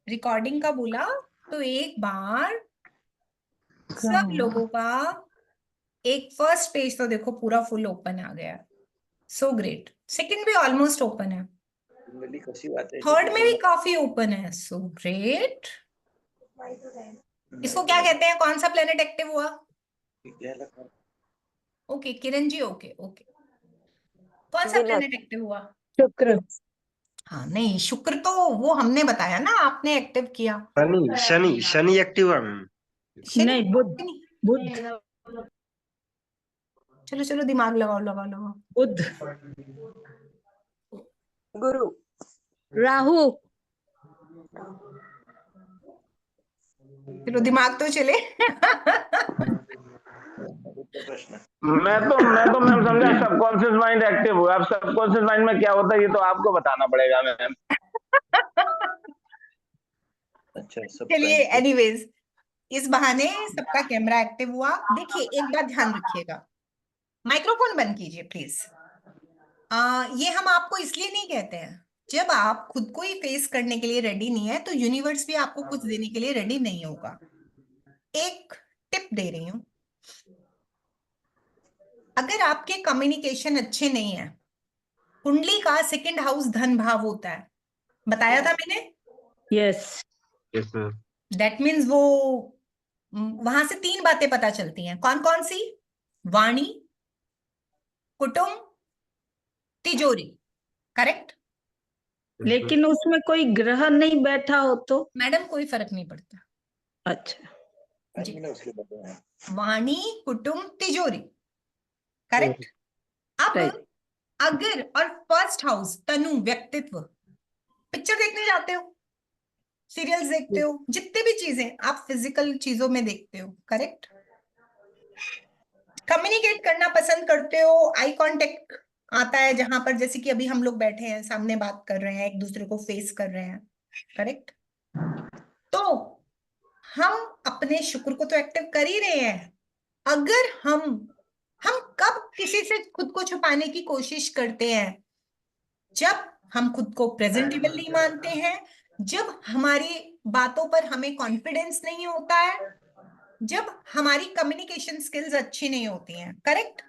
Recording का बोला तो एक बार सब लोगों का एक फर्स्ट पेज तो देखो पूरा फुल ओपन आ गया, सो ग्रेट। सेकंड भी ऑलमोस्ट ओपन है, थर्ड में भी काफी ओपन है, सो ग्रेट। इसको क्या कहते हैं, कौन सा प्लेनेट एक्टिव हुआ? Okay Kiran ji, okay okay, कौन सा प्लेनेट एक्टिव हुआ? शुक्र। हाँ नहीं, शुक्र तो वो हमने बताया ना, आपने एक्टिव किया। शनि शनि शनि एक्टिव है मैम। शनि? नहीं, बुध। बुध। चलो चलो दिमाग लगाओ लगाओ लगाओ। बुध। गुरु। राहु। चलो दिमाग तो चले। मैं तो मैम समझा सबकॉन्शियस माइंड एक्टिव हुआ। अब सबकॉन्शियस माइंड में क्या होता है ये तो आपको बताना पड़ेगा मैम। अच्छा चलिए एनीवेज, इस बहाने सबका कैमरा एक्टिव हुआ। देखिए एक बात ध्यान रखिएगा, माइक्रोफोन बंद कीजिए प्लीज। ये हम आपको इसलिए नहीं कहते हैं, जब आप खुद को ही फेस करने के लिए रेडी नहीं है तो यूनिवर्स भी आपको कुछ देने के लिए रेडी नहीं होगा। एक टिप दे रही हूं, अगर आपके कम्युनिकेशन अच्छे नहीं है, कुंडली का सेकंड हाउस धन भाव होता है, बताया था मैंने। Yes. Yes ma'am. That means वो वहां से तीन बातें पता चलती हैं, कौन कौन सी? वाणी, कुटुंब, तिजोरी। करेक्ट? लेकिन उसमें कोई ग्रह नहीं बैठा हो तो? मैडम कोई फर्क नहीं पड़ता। अच्छा जी, वाणी, कुटुंब, तिजोरी। करेक्ट? अब राइट। अगर और फर्स्ट हाउस तनु व्यक्तित्व, पिक्चर देखने जाते हो, सीरियल्स देखते हो, जितनी भी चीजें आप फिजिकल चीजों में देखते हो, करेक्ट? कम्युनिकेट करना पसंद करते हो, आई कांटेक्ट आता है जहां पर, जैसे कि अभी हम लोग बैठे हैं सामने बात कर रहे हैं, एक दूसरे को फेस कर रहे हैं, करेक्ट? तो हम अपने शुक्र को तो एक्टिव कर ही रहे हैं। अगर हम कब किसी से खुद को छुपाने की कोशिश करते हैं? जब हम खुद को प्रेजेंटेबल नहीं मानते हैं, जब हमारी बातों पर हमें कॉन्फिडेंस नहीं होता है, जब हमारी कम्युनिकेशन स्किल्स अच्छी नहीं होती हैं, करेक्ट?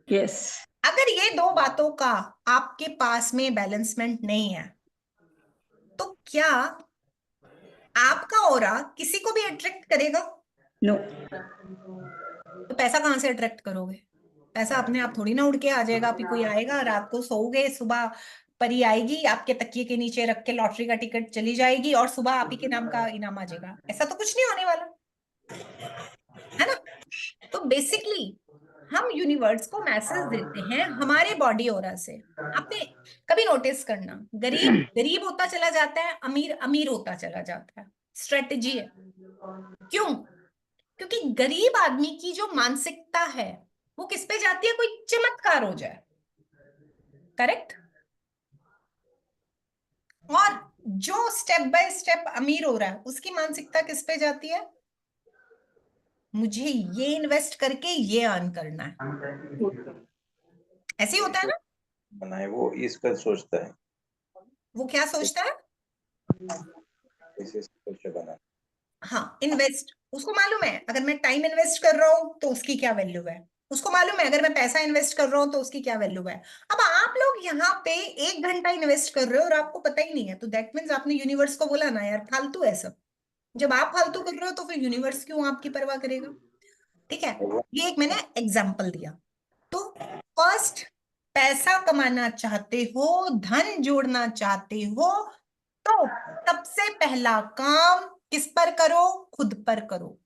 यस। अगर ये दो बातों का आपके पास में बैलेंसमेंट नहीं है, तो क्या आपका ऑरा किसी को भी अट्रैक्ट करेगा? नो। तो पैसा कहां से अट्रैक्ट करोगे? पैसा अपने आप थोड़ी ना उड़ के आ जाएगा। अभी कोई आएगा, रात को सोओगे, सुबह परी आएगी आपके तकिए के नीचे रख के, लॉटरी का टिकट चली जाएगी और सुबह आप ही के नाम का इनाम आ जाएगा? ऐसा तो कुछ नहीं होने वाला है ना। तो बेसिकली हम यूनिवर्स को मैसेज देते हैं हमारे बॉडी ऑरा से। आपने कभी नोटिस करना, गरीब गरीब होता चला जाता है, अमीर अमीर होता चला जाता है। स्ट्रेटेजी है। क्यों? क्योंकि गरीब आदमी की जो मानसिकता है वो किस पे जाती है? कोई चमत्कार हो जाए, करेक्ट? और जो स्टेप बाय स्टेप अमीर हो रहा है उसकी मानसिकता किस पे जाती है? मुझे ये इन्वेस्ट करके ये अर्न करना है। ऐसे ही होता है ना। बनाए वो इसका सोचता है, वो क्या सोचता है? इसे सोच के बना। हाँ, इन्वेस्ट। उसको मालूम है अगर मैं टाइम इन्वेस्ट कर रहा हूं तो उसकी क्या वैल्यू है, उसको मालूम है अगर मैं पैसा इन्वेस्ट कर रहा हूं तो उसकी क्या वैल्यू है। अब आप लोग यहाँ पे 1 घंटा इन्वेस्ट कर रहे हो और आपको पता ही नहीं है, तो दैट मीन्स आपने यूनिवर्स को बोला ना यार फालतू है सब। जब आप फालतू कर रहे हो तो फिर यूनिवर्स क्यों आपकी परवाह करेगा? ठीक है, ये एक मैंने एग्जाम्पल दिया। तो फर्स्ट, पैसा कमाना चाहते हो, धन जोड़ना चाहते हो, तो सबसे पहला काम किस पर करो? खुद पर करो।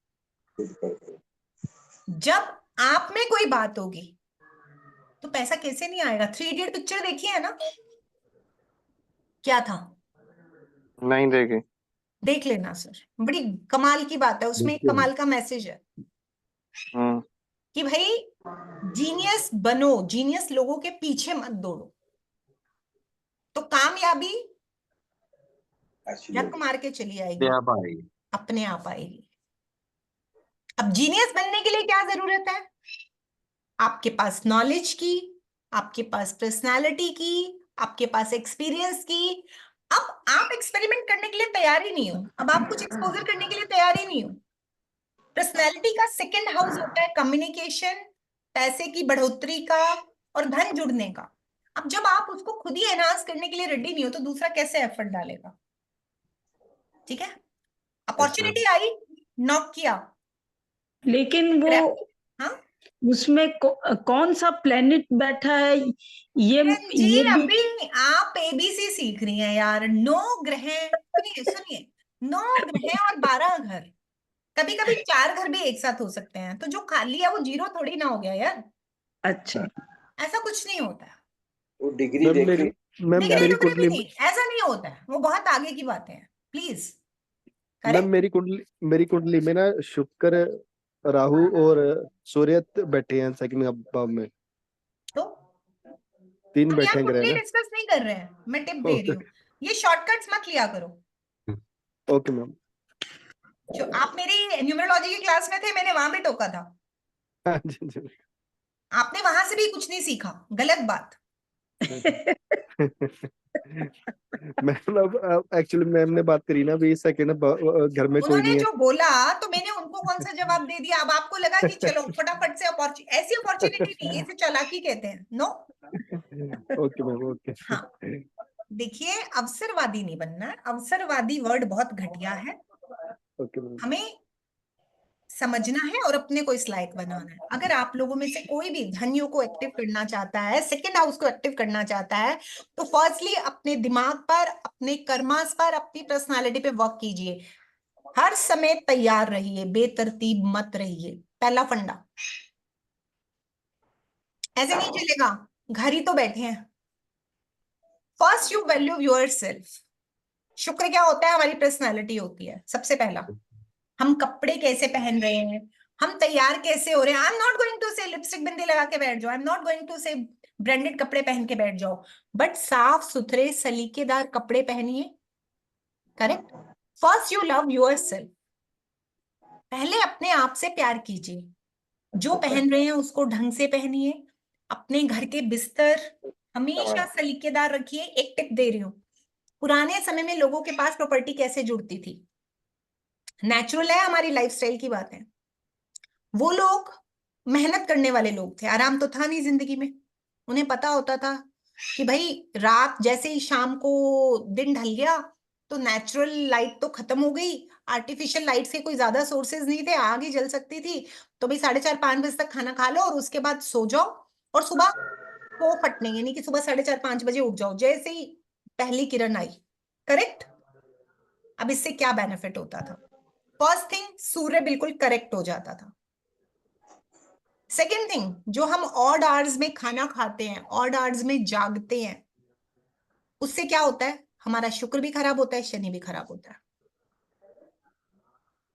जब आप में कोई बात होगी तो पैसा कैसे नहीं आएगा? 3 इडियट पिक्चर देखी है ना? क्या था? नहीं देखे। देख लेना सर, बड़ी कमाल की बात है, उसमें एक कमाल का मैसेज है कि भाई जीनियस बनो, जीनियस लोगों के पीछे मत दौड़ो, तो कामयाबी झक मार के चली आएगी, अपने आप आएगी। अब जीनियस बनने के लिए क्या जरूरत है? आपके पास नॉलेज की, आपके पास पर्सनालिटी की, आपके पास एक्सपीरियंस की। अब आप एक्सपेरिमेंट करने के लिए तैयार ही नहीं हो, अब आप कुछ एक्सपोजर करने के लिए तैयार ही नहीं हो। पर्सनैलिटी का सेकंड हाउस होता है कम्युनिकेशन, पैसे की बढ़ोतरी का और धन जुड़ने का। अब जब आप उसको खुद ही एनहांस करने के लिए रेडी नहीं हो तो दूसरा कैसे एफर्ट डालेगा? ठीक है, अपॉर्चुनिटी आई, नॉक किया, लेकिन वो हाँ उसमें कौन सा प्लेनेट बैठा है जी, ये भी अभी आप एबीसी सीख रही हैं यार। 9 ग्रह, सुनिए सुनिए, 9 ग्रह और 12 घर, कभी कभी 4 घर भी एक साथ हो सकते हैं, तो जो खाली है वो जीरो थोड़ी ना हो गया यार, अच्छा। ऐसा कुछ नहीं होता है। वो डिग्री मैम देख मेरी रही मैम डिग्री मेरी टुकड़ी भी कुंडली नहीं, ऐसा नहीं होता है, वो बहुत आगे की बातें हैं, प्लीज। Ma'am correct. मेरी कुंडली में ना शुक्र, राहु और सूर्य बैठे हैं सेकंड भाव में, तो 3 हम बैठे यहाँ हैं ग्रह कुंडली ना। डिस्कस नहीं कर रहे हैं, मैं टिप दे रही ओके हूँ, ये शॉर्टकट्स मत लिया करो। Okay ma'am. जो आप मेरी न्यूमरोलॉजी की क्लास में थे, मैंने वहां भी टोका था, हाँ जी जी। आपने वहां से भी कुछ नहीं सीखा, गलत बात। मैम अब एक्चुअली मैम ने बात करी ना अभी सेकंड घर में कोई उन्होंने नहीं है। जो बोला तो मैंने उनको कौन सा जवाब दे दिया? अब आपको लगा कि चलो फटाफट से अपॉर्चुनिटी, ऐसी अपॉर्चुनिटी नहीं है, इसे चालाकी कहते हैं। No, okay ma'am okay. हाँ, देखिए अवसरवादी नहीं बनना है, अवसरवादी वर्ड बहुत घटिया है, ओके मैम। हमें समझना है और अपने को इस लायक बनाना है। अगर आप लोगों में से कोई भी धनियों को एक्टिव करना चाहता है, सेकंड हाउस को एक्टिव करना चाहता है, तो फर्स्टली अपने दिमाग पर, अपने कर्मास पर, अपनी पर्सनालिटी पे वर्क कीजिए। हर समय तैयार रहिए, बेतरतीब मत रहिए, पहला फंडा। ऐसे नहीं चलेगा, घर ही तो बैठे हैं। First you value your self. शुक्र क्या होता है? हमारी पर्सनालिटी होती है सबसे पहला। हम कपड़े कैसे पहन रहे हैं, हम तैयार कैसे हो रहे हैं। I am not going to say lipstick बिंदी लगा के बैठ जाओ, I am not going to say branded कपड़े पहन के बैठ जाओ, बट साफ सुथरे सलीकेदार कपड़े पहनिए। Correct. First you love your self. पहले अपने आप से प्यार कीजिए, जो पहन रहे हैं उसको ढंग से पहनिए। अपने घर के बिस्तर हमेशा सलीकेदार रखिए। एक टिप दे रही हूं, पुराने समय में लोगों के पास प्रॉपर्टी कैसे जुड़ती थी? नेचुरल है, हमारी लाइफस्टाइल की बात है। वो लोग मेहनत करने वाले लोग थे, आराम तो था नहीं जिंदगी में। उन्हें पता होता था कि भाई रात जैसे ही शाम को दिन ढल गया तो नेचुरल लाइट तो खत्म हो गई, आर्टिफिशियल लाइट के कोई ज्यादा सोर्सेज नहीं थे, आग ही जल सकती थी, तो भाई 4:30-5 बजे तक खाना खा लो और उसके बाद सो जाओ, और सुबह तो फटने, यानी कि सुबह 4:30-5 बजे उठ जाओ जैसे ही पहली किरण आई। करेक्ट। अब इससे क्या बेनिफिट होता था? फर्स्ट थिंग, सूर्य बिल्कुल करेक्ट हो जाता था। सेकेंड थिंग, जो हम ऑड आवर्स में खाना खाते हैं, ऑड आवर्स में जागते हैं, उससे क्या होता है? हमारा शुक्र भी खराब होता है, शनि भी खराब होता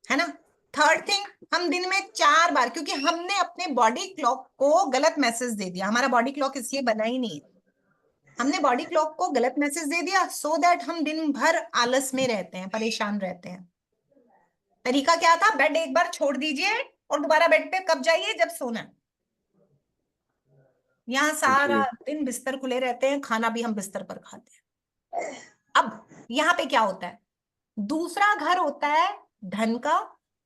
है ना। थर्ड थिंग, हम दिन में 4 बार, क्योंकि हमने अपने बॉडी क्लॉक को गलत मैसेज दे दिया, हमारा बॉडी क्लॉक इसलिए बना ही नहीं है, हमने बॉडी क्लॉक को गलत मैसेज दे दिया सो दैट हम दिन भर आलस में रहते हैं, परेशान रहते हैं। तरीका क्या था? बेड एक बार छोड़ दीजिए और दोबारा बेड पे कब जाइए? जब सोना है। यहाँ सारा दिन बिस्तर खुले रहते हैं, खाना भी हम बिस्तर पर खाते हैं। अब यहाँ पे क्या होता है? दूसरा घर होता है धन का,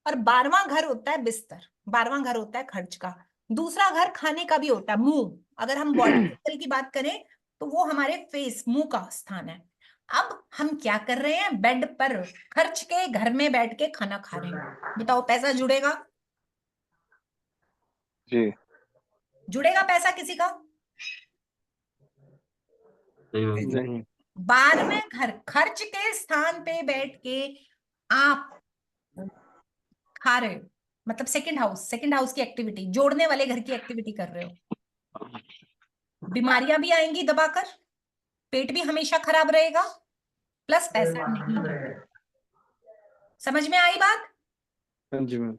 और 12वां घर होता है बिस्तर, 12वां घर होता है खर्च का। दूसरा घर खाने का भी होता है, मुंह। अगर हम बॉडी की बात करें तो वो हमारे फेस, मुंह का स्थान है। अब हम क्या कर रहे हैं? बेड पर खर्च के घर में बैठ के खाना खा रहे हैं। बताओ, पैसा जुड़ेगा? जी जुड़ेगा पैसा किसी का? नहीं 12वें घर खर्च के स्थान पे बैठ के आप खा रहे हो, मतलब सेकंड हाउस की एक्टिविटी, जोड़ने वाले घर की एक्टिविटी कर रहे हो। बीमारियां भी आएंगी दबाकर, पेट भी हमेशा खराब रहेगा, प्लस पैसा नहीं है। समझ में आई बात? हाँ जी मैम।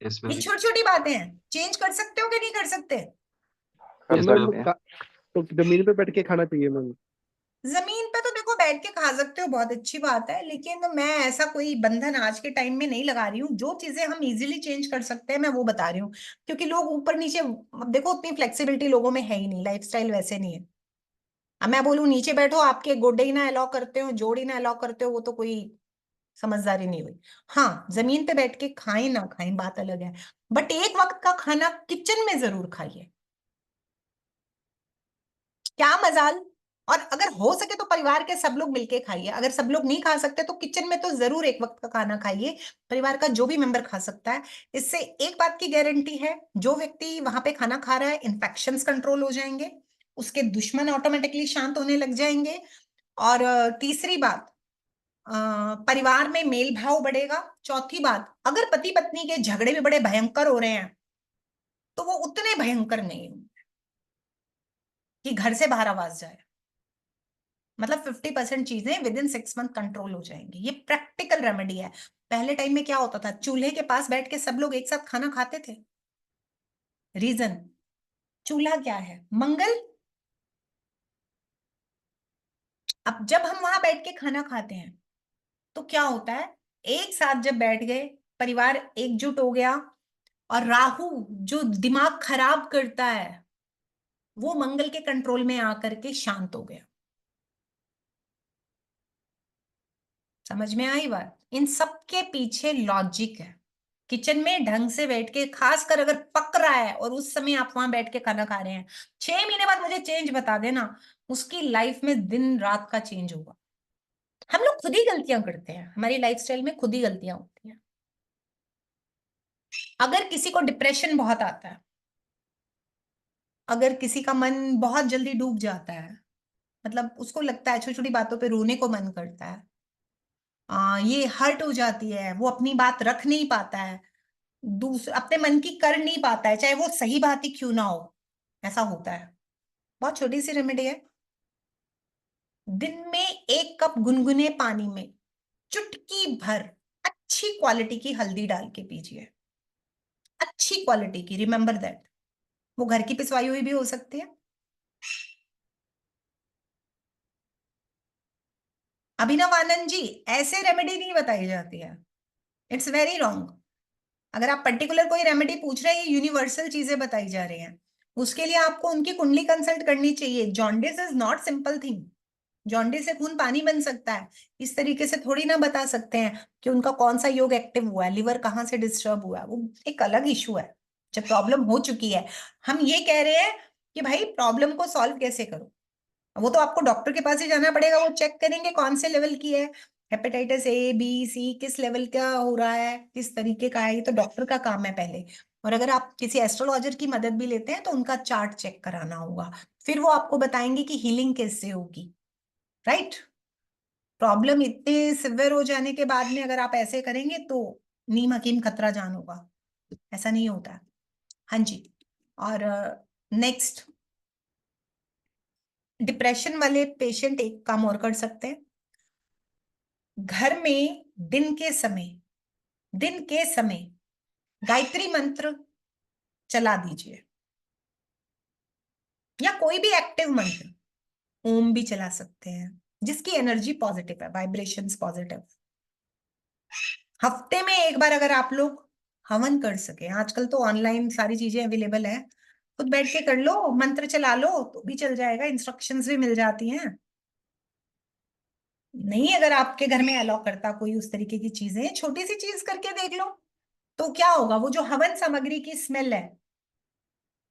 ये छोटी छोटी बातें हैं, चेंज कर सकते हो कि नहीं कर सकते? तो कर मैम सकते हैं। तो जमीन पे बैठ के खाना चाहिए मैम? जमीन पे तो देखो बैठ के खा सकते हो, बहुत अच्छी बात है, लेकिन मैं ऐसा कोई बंधन आज के टाइम में नहीं लगा रही हूँ। जो चीजें हम इजीली चेंज कर सकते हैं मैं वो बता रही हूँ, क्योंकि लोग ऊपर नीचे, अब देखो उतनी फ्लेक्सिबिलिटी लोगों में है ही नहीं, लाइफस्टाइल वैसे नहीं है। अब मैं बोलूं नीचे बैठो, आपके गोडे ही ना अलाउ करते हो, जोड़ ही ना अलाउ करते हो, वो तो कोई समझदारी नहीं हुई। हाँ, जमीन पे बैठ के खाएं ना खाएं बात अलग है, बट एक वक्त का खाना किचन में जरूर खाइए। क्या मजाल। और अगर हो सके तो परिवार के सब लोग मिलके खाइए, अगर सब लोग नहीं खा सकते तो किचन में तो जरूर एक वक्त का खाना खाइए, परिवार का जो भी मेंबर खा सकता है। इससे एक बात की गारंटी है, जो व्यक्ति वहां पे खाना खा रहा है, इन्फेक्शंस कंट्रोल हो जाएंगे, उसके दुश्मन ऑटोमेटिकली शांत होने लग जाएंगे। और तीसरी बात, परिवार में मेल भाव बढ़ेगा। चौथी बात, अगर पति पत्नी के झगड़े भी बड़े भयंकर हो रहे हैं तो वो उतने भयंकर नहीं होंगे कि घर से बाहर आवाज जाए। मतलब 50% चीजें विद इन 6 मंथ कंट्रोल हो जाएंगी। ये प्रैक्टिकल रेमेडी है। पहले टाइम में क्या होता था, चूल्हे के पास बैठ के सब लोग एक साथ खाना खाते थे। रीजन, चूल्हा क्या है, मंगल। अब जब हम वहां बैठ के खाना खाते हैं तो क्या होता है, एक साथ जब बैठ गए, परिवार एकजुट हो गया, और राहु जो दिमाग खराब करता है वो मंगल के कंट्रोल में आकर के शांत हो गया। समझ में आई बात। इन सब के पीछे लॉजिक है। किचन में ढंग से बैठ के, खासकर अगर पक रहा है और उस समय आप वहां बैठ के खाना खा रहे हैं, 6 महीने बाद मुझे चेंज बता देना, उसकी लाइफ में दिन रात का चेंज होगा। हम लोग खुद ही गलतियां करते हैं, हमारी लाइफस्टाइल में खुद ही गलतियां होती हैं। अगर किसी को डिप्रेशन बहुत आता है, अगर किसी का मन बहुत जल्दी डूब जाता है, मतलब उसको लगता है छोटी छोटी बातों पे रोने को मन करता है, ये हर्ट हो जाती है, वो अपनी बात रख नहीं पाता है, दूसरे अपने मन की कर नहीं पाता है, चाहे वो सही बात ही क्यों ना हो, ऐसा होता है। बहुत छोटी सी रेमेडी है। दिन में 1 कप गुनगुने पानी में चुटकी भर अच्छी क्वालिटी की हल्दी डाल के पीजिए। अच्छी क्वालिटी की, रिमेंबर दैट। वो घर की पिसवाई हुई भी हो सकती है। अभिनव आनंद जी, ऐसे रेमेडी नहीं बताई जाती है, इट्स वेरी रॉन्ग। अगर आप पर्टिकुलर कोई रेमेडी पूछ रहे हैं, ये यूनिवर्सल चीजें बताई जा रही हैं, उसके लिए आपको उनकी कुंडली कंसल्ट करनी चाहिए। Jaundice is not simple thing. Jaundice से खून पानी बन सकता है, इस तरीके से थोड़ी ना बता सकते हैं कि उनका कौन सा योग एक्टिव हुआ है, लिवर कहाँ से डिस्टर्ब हुआ है, वो एक अलग इशू है। जब प्रॉब्लम हो चुकी है, हम ये कह रहे हैं कि भाई प्रॉब्लम को सॉल्व कैसे करो, वो तो आपको डॉक्टर के पास ही जाना पड़ेगा। वो चेक करेंगे कौन से लेवल की है, हेपेटाइटिस ए बी सी, किस लेवल का हो रहा है, किस तरीके का है, ये तो डॉक्टर का काम है पहले। और अगर आप किसी एस्ट्रोलॉजर की मदद भी लेते हैं तो उनका चार्ट चेक कराना होगा, फिर वो आपको बताएंगे कि हीलिंग कैसे होगी। राइट। प्रॉब्लम इतने सिवियर हो जाने के बाद में अगर आप ऐसे करेंगे तो नीम हकीम खतरा जान होगा, ऐसा नहीं होता। हाँ जी। और नेक्स्ट, डिप्रेशन वाले पेशेंट एक काम और कर सकते हैं, घर में दिन के समय गायत्री मंत्र चला दीजिए, या कोई भी एक्टिव मंत्र, ओम भी चला सकते हैं, जिसकी एनर्जी पॉजिटिव है, वाइब्रेशंस पॉजिटिव। हफ्ते में एक बार अगर आप लोग हवन कर सके, आजकल तो ऑनलाइन सारी चीजें अवेलेबल है, खुद बैठ के कर लो, मंत्र चला लो तो भी चल जाएगा, इंस्ट्रक्शंस भी मिल जाती हैं। नहीं, अगर आपके घर में अलाउ करता कोई उस तरीके की चीजें, छोटी सी चीज करके देख लो, तो क्या होगा, वो जो हवन सामग्री की स्मेल है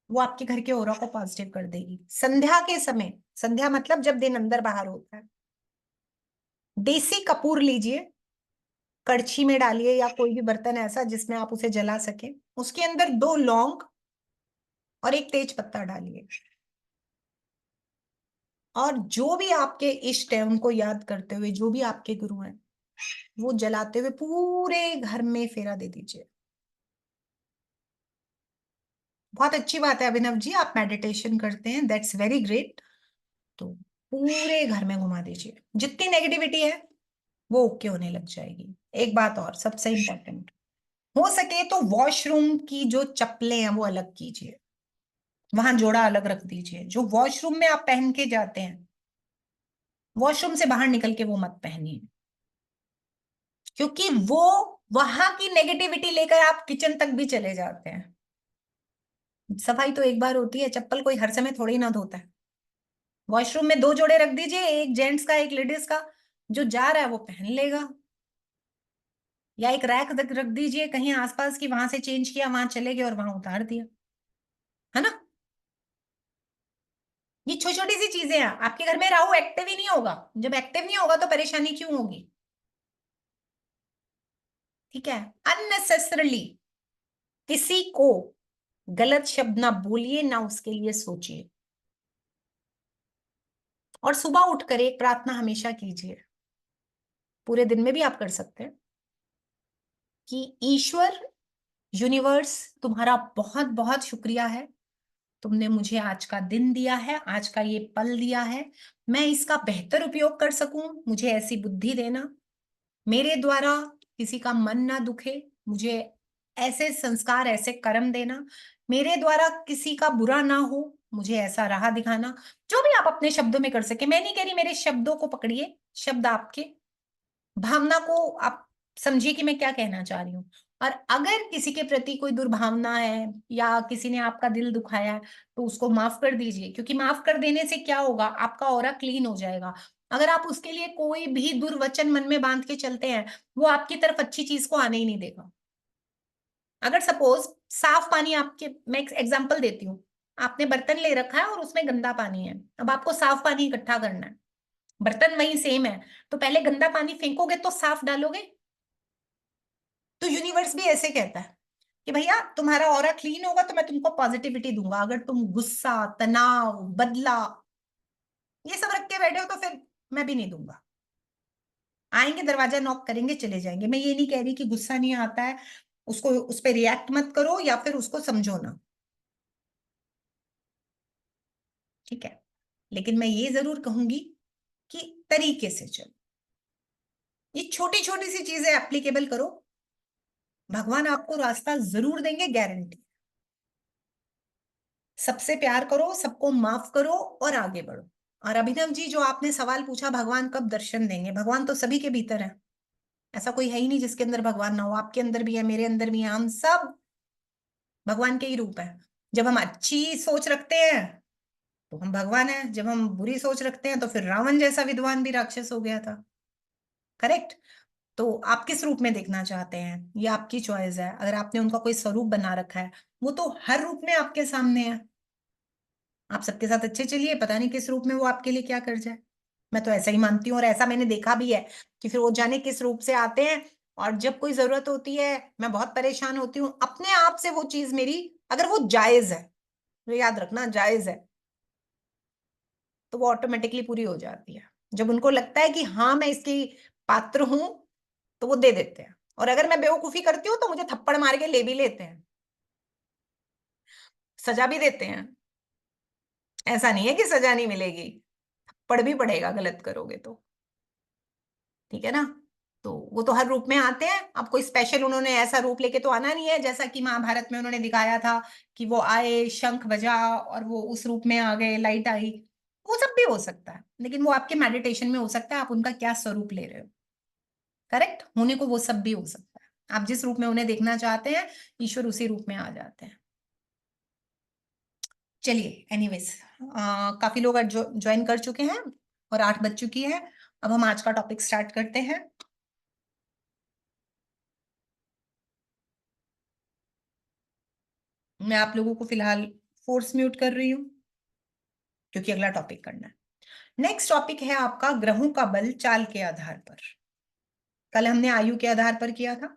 वो आपके घर के ऑरा को पॉजिटिव कर देगी। संध्या के समय, संध्या मतलब जब दिन अंदर बाहर होता है, देसी कपूर लीजिए, कड़छी में डालिए या कोई भी बर्तन ऐसा जिसमें आप उसे जला सके, उसके अंदर 2 लौंग और एक तेज पत्ता डालिए, और जो भी आपके इष्ट है उनको याद करते हुए, जो भी आपके गुरु हैं वो जलाते हुए पूरे घर में फेरा दे दीजिए। बहुत अच्छी बात है अभिनव जी, आप मेडिटेशन करते हैं, दैट्स वेरी ग्रेट। तो पूरे घर में घुमा दीजिए, जितनी नेगेटिविटी है वो ओके होने लग जाएगी। एक बात और सबसे इंपॉर्टेंट, हो सके तो वॉशरूम की जो चप्पलें हैं वो अलग कीजिए, वहां जोड़ा अलग रख दीजिए। जो वॉशरूम में आप पहन के जाते हैं, वॉशरूम से बाहर निकल के वो मत पहनिए, क्योंकि वो वहां की नेगेटिविटी लेकर आप किचन तक भी चले जाते हैं। सफाई तो एक बार होती है, चप्पल कोई हर समय थोड़ी ना धोता है। वॉशरूम में 2 जोड़े रख दीजिए, एक जेंट्स का एक लेडीज का, जो जा रहा है वो पहन लेगा। या एक रैक रख दीजिए कहीं आसपास की, वहां से चेंज किया, वहां चले गए और वहां उतार दिया, है ना। ये छोटी छोटी सी चीजें हैं। आपके घर में राहु एक्टिव ही नहीं होगा, जब एक्टिव नहीं होगा तो परेशानी क्यों होगी? ठीक है। अननेसेसरली किसी को गलत शब्द ना बोलिए, ना उसके लिए सोचिए। और सुबह उठकर एक प्रार्थना हमेशा कीजिए, पूरे दिन में भी आप कर सकते हैं, कि ईश्वर, यूनिवर्स, तुम्हारा बहुत बहुत शुक्रिया है, तुमने मुझे आज का दिन दिया है, आज का ये पल दिया है, मैं इसका बेहतर उपयोग कर सकूं, मुझे ऐसी बुद्धि देना, मेरे द्वारा किसी का मन ना दुखे, मुझे ऐसे संस्कार, ऐसे कर्म देना, मेरे द्वारा किसी का बुरा ना हो, मुझे ऐसा राह दिखाना। जो भी आप अपने शब्दों में कर सके। मैं नहीं कह रही मेरे शब्दों को पकड़िए, शब्द आपके, भावना को आप समझिए कि मैं क्या कहना चाह रही हूँ। और अगर किसी के प्रति कोई दुर्भावना है या किसी ने आपका दिल दुखाया है, तो उसको माफ कर दीजिए, क्योंकि माफ कर देने से क्या होगा, आपका ऑरा क्लीन हो जाएगा। अगर आप उसके लिए कोई भी दुर्वचन मन में बांध के चलते हैं, वो आपकी तरफ अच्छी चीज को आने ही नहीं देगा। अगर सपोज साफ पानी आपके, मैं एक एग्जांपल देती हूँ, आपने बर्तन ले रखा है और उसमें गंदा पानी है, अब आपको साफ पानी इकट्ठा करना है, बर्तन वही सेम है, तो पहले गंदा पानी फेंकोगे तो साफ डालोगे। तो यूनिवर्स भी ऐसे कहता है कि भैया तुम्हारा ऑरा क्लीन होगा तो मैं तुमको पॉजिटिविटी दूंगा, अगर तुम गुस्सा, तनाव, बदला ये सब रख के बैठे हो तो फिर मैं भी नहीं दूंगा। आएंगे, दरवाजा नॉक करेंगे, चले जाएंगे। मैं ये नहीं कह रही कि गुस्सा नहीं आता है, उसको, उस पर रिएक्ट मत करो या फिर उसको समझो ना, ठीक है। लेकिन मैं ये जरूर कहूंगी कि तरीके से चलो, ये छोटी छोटी सी चीजें एप्लीकेबल करो, भगवान आपको रास्ता जरूर देंगे, गारंटी। सबसे प्यार करो, सबको माफ करो और आगे बढ़ो। और अभिनव जी, जो आपने सवाल पूछा, भगवान कब दर्शन देंगे, भगवान तो सभी के भीतर है, ऐसा कोई है ही नहीं जिसके अंदर भगवान ना हो। आपके अंदर भी है, मेरे अंदर भी है, हम सब भगवान के ही रूप है। जब हम अच्छी सोच रखते हैं तो हम भगवान है, जब हम बुरी सोच रखते हैं तो फिर रावण जैसा विद्वान भी राक्षस हो गया था। करेक्ट। तो आप किस रूप में देखना चाहते हैं, ये आपकी चॉइस है। अगर आपने उनका कोई स्वरूप बना रखा है, वो तो हर रूप में आपके सामने है। आप सबके साथ अच्छे चलिए, पता नहीं किस रूप में वो आपके लिए क्या कर जाए। मैं तो ऐसा ही मानती हूँ, और ऐसा मैंने देखा भी है कि फिर वो जाने किस रूप से आते हैं, और जब कोई जरूरत होती है, मैं बहुत परेशान होती हूँ, अपने आप से वो चीज मेरी, अगर वो जायज है, तो याद रखना जायज है, तो वो ऑटोमेटिकली पूरी हो जाती है। जब उनको लगता है कि हाँ मैं इसकी पात्र हूं, तो वो दे देते हैं। और अगर मैं बेवकूफी करती हूँ तो मुझे थप्पड़ मार के ले भी लेते हैं, सजा भी देते हैं। ऐसा नहीं है कि सजा नहीं मिलेगी, पढ़ भी पड़ेगा गलत करोगे तो, ठीक है ना। तो वो तो हर रूप में आते हैं। अब कोई स्पेशल उन्होंने ऐसा रूप लेके तो आना नहीं है, जैसा कि महाभारत में उन्होंने दिखाया था कि वो आए, शंख बजा और वो उस रूप में आ गए, लाइट आई। वो सब भी हो सकता है, लेकिन वो आपके मेडिटेशन में हो सकता है, आप उनका क्या स्वरूप ले रहे हो। करेक्ट होने को वो सब भी हो सकता है। आप जिस रूप में उन्हें देखना चाहते हैं, ईश्वर उसी रूप में आ जाते हैं। चलिए, एनीवेज, काफी लोग ज्वाइन कर चुके हैं और 8 बज चुकी है। अब हम आज का टॉपिक स्टार्ट करते हैं। मैं आप लोगों को फिलहाल फोर्स म्यूट कर रही हूं, क्योंकि अगला टॉपिक करना है। नेक्स्ट टॉपिक है आपका ग्रहों का बल चाल के आधार पर। कल हमने आयु के आधार पर किया था,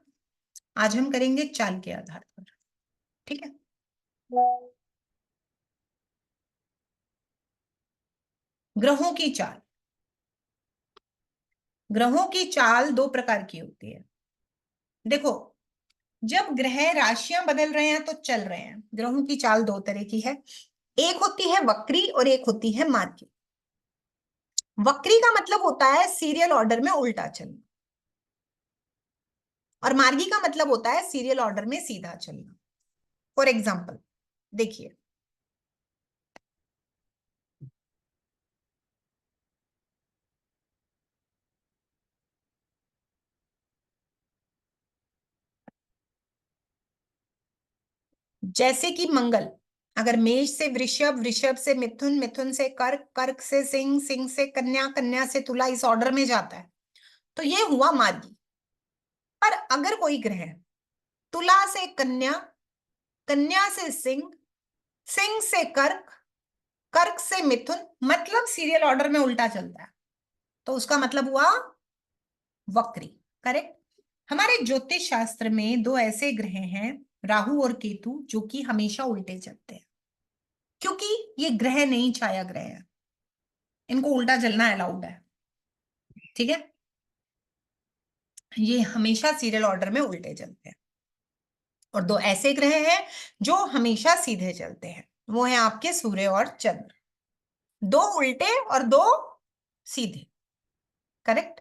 आज हम करेंगे चाल के आधार पर, ठीक है। ग्रहों की चाल, ग्रहों की चाल 2 प्रकार की होती है। देखो, जब ग्रह राशियां बदल रहे हैं तो चल रहे हैं, ग्रहों की चाल 2 तरह की है। एक होती है वक्री और एक होती है मार्गी। वक्री का मतलब होता है सीरियल ऑर्डर में उल्टा चलना, और मार्गी का मतलब होता है सीरियल ऑर्डर में सीधा चलना। फॉर एग्जाम्पल देखिए, जैसे कि मंगल, अगर मेष से वृषभ, वृषभ से मिथुन, मिथुन से कर्क, कर्क से सिंह, सिंह से कन्या, कन्या से तुला, इस ऑर्डर में जाता है, तो ये हुआ मार्गी। पर अगर कोई ग्रह तुला से कन्या, कन्या से सिंह, सिंह से कर्क, कर्क से मिथुन, मतलब सीरियल ऑर्डर में उल्टा चलता है, तो उसका मतलब हुआ वक्री। करेक्ट। हमारे ज्योतिष शास्त्र में दो ऐसे ग्रह हैं, राहु और केतु, जो कि हमेशा उल्टे चलते हैं, क्योंकि ये ग्रह नहीं छाया ग्रह है, इनको उल्टा चलना अलाउड है। ठीक है, ये हमेशा सीरियल ऑर्डर में उल्टे चलते हैं। और दो ऐसे ग्रह हैं जो हमेशा सीधे चलते हैं, वो है आपके सूर्य और चंद्र। दो उल्टे और दो सीधे। करेक्ट।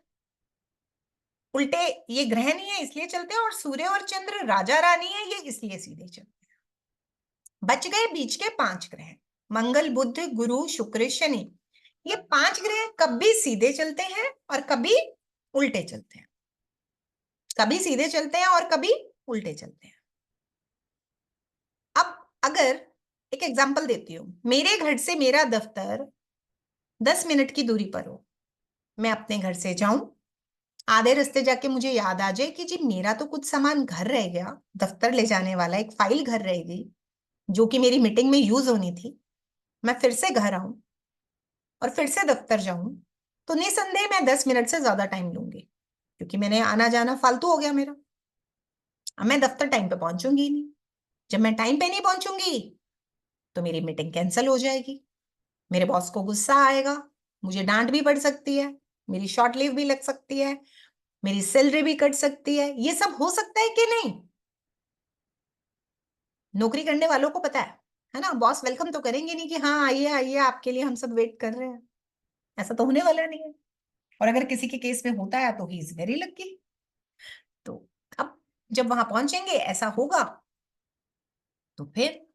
उल्टे ये ग्रह नहीं है इसलिए चलते हैं, और सूर्य और चंद्र राजा रानी है, ये इसलिए सीधे चलते हैं। बच गए बीच के 5 ग्रह, मंगल, बुध, गुरु, शुक्र, शनि। ये 5 ग्रह कभी सीधे चलते हैं और कभी उल्टे चलते हैं, कभी सीधे चलते हैं और कभी उल्टे चलते हैं। अब अगर एक एग्जांपल देती हूं, मेरे घर से मेरा दफ्तर 10 मिनट की दूरी पर हो, मैं अपने घर से जाऊं, आधे रास्ते जाके मुझे याद आ जाए कि जी मेरा तो कुछ सामान घर रह गया, दफ्तर ले जाने वाला एक फाइल घर रह गई जो कि मेरी मीटिंग में यूज होनी थी, मैं फिर से घर आऊं और फिर से दफ्तर जाऊं, तो निसंदेह मैं 10 मिनट से ज्यादा टाइम लूंगी, क्योंकि मैंने आना जाना फालतू हो गया मेरा। अब मैं दफ्तर टाइम पे पहुंचूंगी ही नहीं। जब मैं टाइम पे नहीं पहुंचूंगी तो मेरी मीटिंग कैंसिल हो जाएगी, मेरे बॉस को गुस्सा आएगा, मुझे डांट भी पड़ सकती है, मेरी शॉर्ट लीव भी लग सकती है, मेरी सैलरी भी कट सकती है। ये सब हो सकता है कि नहीं? नौकरी करने वालों को पता है ना? बॉस वेलकम तो करेंगे नहीं कि हाँ आइए आइए आपके लिए हम सब वेट कर रहे हैं, ऐसा तो होने वाला नहीं है। और अगर किसी के केस में होता है तो ही इज वेरी लकी। तो अब जब वहां पहुंचेंगे ऐसा होगा, तो फिर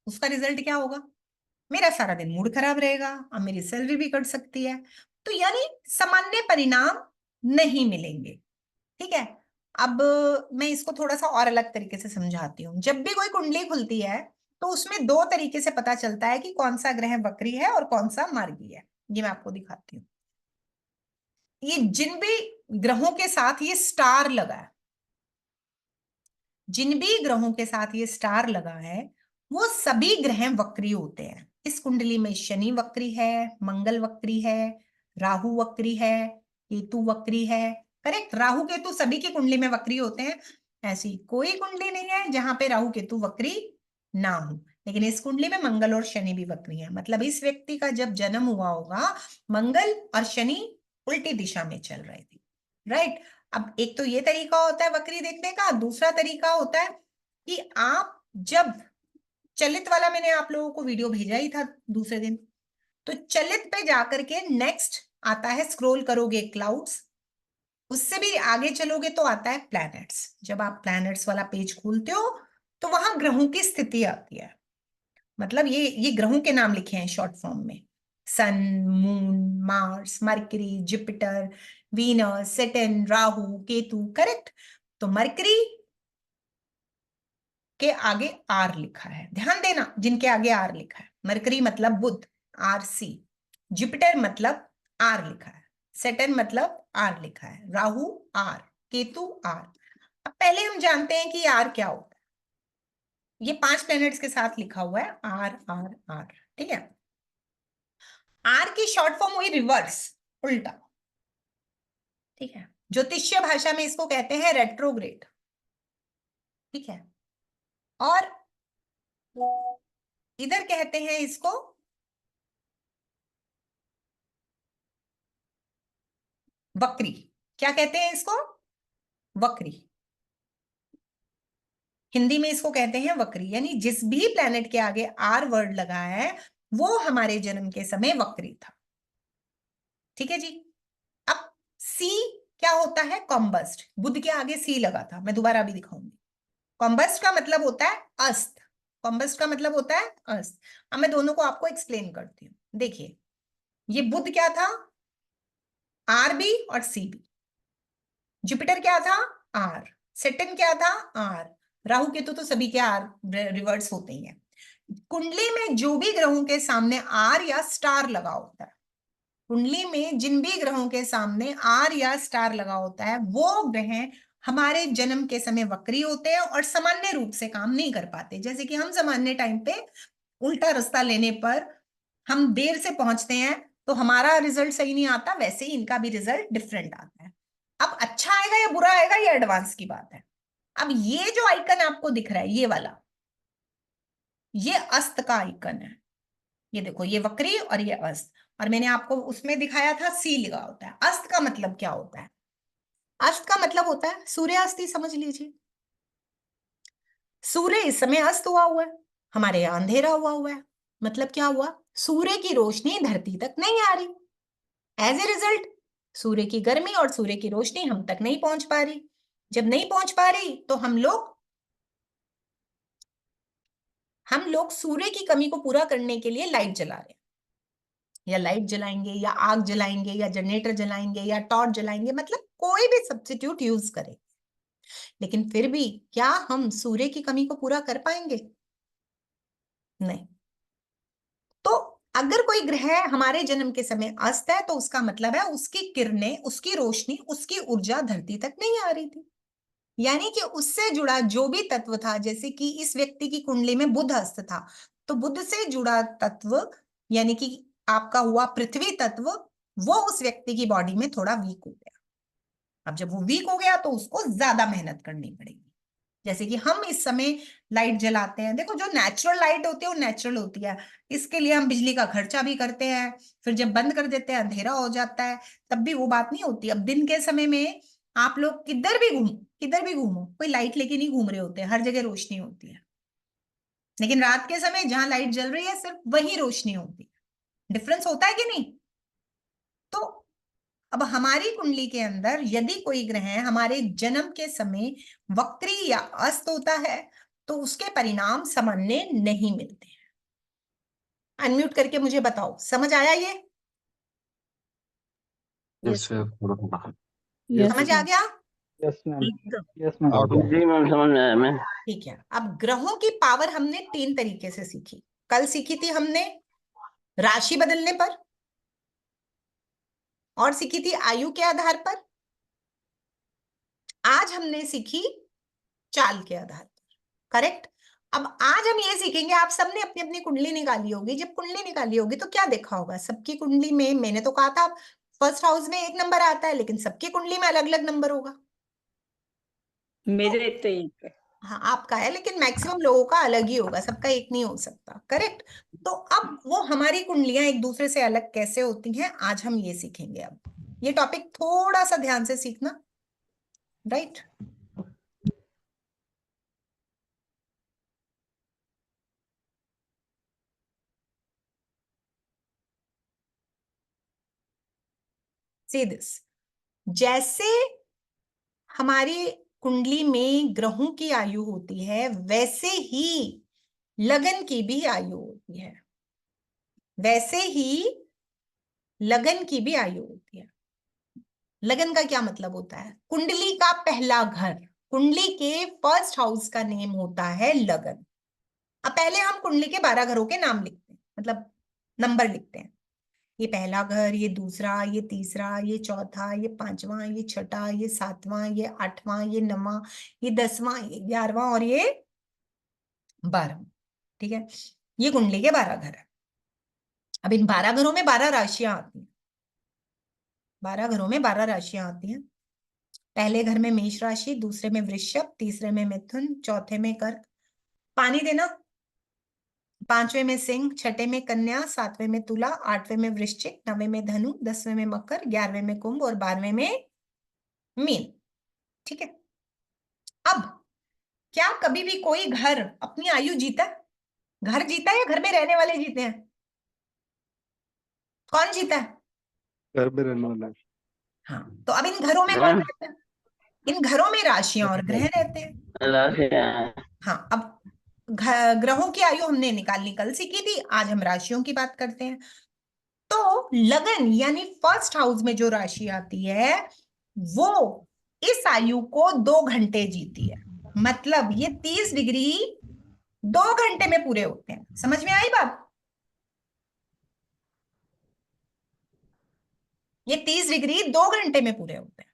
उसका रिजल्ट क्या होगा? मेरा सारा दिन मूड खराब रहेगा, अब मेरी सैलरी भी कट सकती है, तो यानी सामान्य परिणाम नहीं मिलेंगे। ठीक है। अब मैं इसको थोड़ा सा और अलग तरीके से समझाती हूँ। जब भी कोई कुंडली खुलती है तो उसमें 2 तरीके से पता चलता है कि कौन सा ग्रह वक्री है और कौन सा मार्गी है। ये मैं आपको दिखाती हूँ। ये जिन भी ग्रहों के साथ ये स्टार लगा है, जिन भी ग्रहों के साथ ये स्टार लगा है, वो सभी ग्रह वक्री होते हैं। इस कुंडली में शनि वक्री है, मंगल वक्री है, राहु वक्री है, केतु वक्री है। करेक्ट। राहु केतु सभी की कुंडली में वक्री होते हैं, ऐसी कोई कुंडली नहीं है जहां पे राहु केतु वक्री ना हो। लेकिन इस कुंडली में मंगल और शनि भी वक्री है, मतलब इस व्यक्ति का जब जन्म हुआ होगा मंगल और शनि उल्टी दिशा में चल रहे थे। राइट। अब एक तो ये तरीका होता है वक्री देखने का, दूसरा तरीका होता है कि आप जब चलित वाला, मैंने आप लोगों को वीडियो भेजा ही था दूसरे दिन, तो चलित पे जाकर के नेक्स्ट आता है, स्क्रॉल करोगे क्लाउड्स, उससे भी आगे चलोगे तो आता है प्लैनेट्स। जब आप प्लैनेट्स वाला पेज खोलते हो तो वहां ग्रहों की स्थिति आती है, मतलब ये ग्रहों के नाम लिखे हैं शॉर्ट फॉर्म में, sun, moon, Mars, Mercury, Jupiter, Venus, Saturn, Rahu, Ketu. Correct. तो मरकरी के आगे आर लिखा है, ध्यान देना, जिनके आगे आर लिखा है, मरकरी मतलब बुध, आर सी, जुपिटर मतलब आर लिखा है, सैटर्न मतलब आर लिखा है, राहु आर, केतु आर। अब पहले हम जानते हैं कि आर क्या होता है। ये 5 प्लैनेट्स के साथ लिखा हुआ है आर आर आर। ठीक है। आर की शॉर्ट फॉर्म हुई रिवर्स, उल्टा। ठीक है। ज्योतिषीय भाषा में इसको कहते हैं रेट्रोग्रेड। ठीक है। और इधर कहते हैं इसको वक्री। क्या कहते हैं इसको? वक्री। हिंदी में इसको कहते हैं वक्री, यानी जिस भी प्लेनेट के आगे आर वर्ड लगा है वो हमारे जन्म के समय वक्री था। ठीक है जी। अब सी क्या होता है? कॉम्बस्ट। बुध के आगे सी लगा था, मैं दोबारा भी दिखाऊंगी। कॉम्बस्ट का मतलब होता है अस्त, कॉम्बस्ट का मतलब होता है अस्त। अब मैं दोनों को आपको एक्सप्लेन करती हूँ। देखिए, ये बुध क्या था? आर बी और सी बी। जुपिटर क्या था? आर। सैटर्न क्या था? आर। राहु केतु तो सभी के आर रिवर्स होते ही हैं। कुंडली में जो भी ग्रहों के सामने आर या स्टार लगा होता है, कुंडली में जिन भी ग्रहों के सामने आर या स्टार लगा होता है, वो ग्रह हमारे जन्म के समय वक्री होते हैं और सामान्य रूप से काम नहीं कर पाते। जैसे कि हम सामान्य टाइम पे उल्टा रास्ता लेने पर हम देर से पहुंचते हैं तो हमारा रिजल्ट सही नहीं आता, वैसे ही इनका भी रिजल्ट डिफरेंट आता है। अब अच्छा आएगा या बुरा आएगा ये एडवांस की बात है। अब ये जो आइकन आपको दिख रहा है, ये वाला, ये अस्त का आइकन है। ये देखो, ये वक्री और ये अस्त, और मैंने आपको उसमें दिखाया था सी लिखा होता है। अस्त का मतलब क्या होता है? अस्त का मतलब होता है सूर्यास्त ही समझ लीजिए। सूर्य इस समय अस्त हुआ है, हमारे यहां अंधेरा हुआ है। मतलब क्या हुआ? सूर्य की रोशनी धरती तक नहीं आ रही। एज ए रिजल्ट सूर्य की गर्मी और सूर्य की रोशनी हम तक नहीं पहुंच पा रही। जब नहीं पहुंच पा रही तो हम लोग सूर्य की कमी को पूरा करने के लिए लाइट जला रहे हैं, या लाइट जलाएंगे या आग जलाएंगे या जनरेटर जलाएंगे या टॉर्च जलाएंगे, मतलब कोई भी सब्स्टिट्यूट यूज करें। लेकिन फिर भी क्या हम सूर्य की कमी को पूरा कर पाएंगे? नहीं। तो अगर कोई ग्रह हमारे जन्म के समय अस्त है तो उसका मतलब है उसकी किरणें, उसकी रोशनी, उसकी ऊर्जा धरती तक नहीं आ रही थी। यानी कि उससे जुड़ा जो भी तत्व था, जैसे कि इस व्यक्ति की कुंडली में बुध अस्त था, तो बुध से जुड़ा तत्व यानी कि आपका हुआ पृथ्वी तत्व, वो उस व्यक्ति की बॉडी में थोड़ा वीक हो गया। अब जब वो वीक हो गया तो उसको ज्यादा मेहनत करनी पड़ेगी। जैसे कि हम इस समय लाइट जलाते हैं, देखो जो नेचुरल लाइट होती है वो नेचुरल होती है, इसके लिए हम बिजली का खर्चा भी करते हैं, फिर जब बंद कर देते हैं अंधेरा हो जाता है, तब भी वो बात नहीं होती। अब दिन के समय में आप लोग किधर भी घूमो कोई लाइट लेके नहीं घूम रहे होते, हर जगह रोशनी होती है। लेकिन रात के समय जहां लाइट जल रही है सिर्फ वही रोशनी होती है। डिफरेंस होता है कि नहीं? तो अब हमारी कुंडली के अंदर यदि कोई ग्रह हमारे जन्म के समय वक्री या अस्त होता है तो उसके परिणाम सामान्य नहीं मिलते हैं। अनम्यूट करके मुझे बताओ, समझ आया ये? यस समझ आ गया? यस मैम, एकदम। Yes ma'am. जी मैम, समझ में आया मैं। ठीक है। अब ग्रहों की पावर हमने 3 तरीके से सीखी। कल सीखी थी हमने राशि बदलने पर, और सीखी थी आयु के आधार पर, आज हमने सीखी चाल के आधार पर। करेक्ट? अब आज हम ये सीखेंगे, आप सबने अपनी अपनी कुंडली निकाली होगी। जब कुंडली निकाली होगी तो क्या देखा होगा? सबकी कुंडली में, मैंने तो कहा था फर्स्ट हाउस में 1 नंबर आता है, लेकिन सबकी कुंडली में अलग अलग नंबर होगा। मेरे तो एक है। हाँ आपका है, लेकिन मैक्सिमम लोगों का अलग ही होगा, सबका एक नहीं हो सकता। करेक्ट? तो अब वो हमारी कुंडलियां एक दूसरे से अलग कैसे होती हैं, आज हम ये सीखेंगे। अब ये टॉपिक थोड़ा सा ध्यान से सीखना, राइट? सी दिस, जैसे हमारी कुंडली में ग्रहों की आयु होती है, वैसे ही लगन की भी आयु होती है। वैसे ही लगन की भी आयु होती है। लगन का क्या मतलब होता है? कुंडली का पहला घर, कुंडली के फर्स्ट हाउस का नेम होता है लगन। अब पहले हम कुंडली के 12 घरों के नाम लिखते हैं, मतलब नंबर लिखते हैं। ये पहला घर, ये दूसरा, ये तीसरा, ये चौथा, ये पांचवा, ये छठा, ये सातवां, ये आठवां, ये नौवां, ये 10वां, ये 11वां और ये 12वां। ठीक है? ये कुंडली के 12 घर है। अब इन 12 घरों में 12 राशियां आती हैं। 12 घरों में 12 राशियां आती हैं। पहले घर में मेष राशि, दूसरे में वृषभ, तीसरे में मिथुन, चौथे में कर्क। पानी देना। 5वें में सिंह, छठे में कन्या, 7वें में तुला, 8वें में वृश्चिक, 9वें में धनु, 10वें में मकर, 11वें में कुंभ और 12वें में मीन। ठीक है? अब क्या कभी भी कोई घर अपनी आयु जीता है? घर जीता है या घर में रहने वाले जीते हैं? कौन जीता है? घर में रहने वाला है। हाँ, तो अब इन घरों में कौन रहता है? इन घरों में राशियां और ग्रह रहते हैं। हाँ, अब ग्रहों की आयु हमने निकालनी कल सीखी थी, आज हम राशियों की बात करते हैं। तो लगन यानी फर्स्ट हाउस में जो राशि आती है वो इस आयु को 2 घंटे जीती है। मतलब ये 30 डिग्री 2 घंटे में पूरे होते हैं। समझ में आई बात? ये 30 डिग्री 2 घंटे में पूरे होते हैं।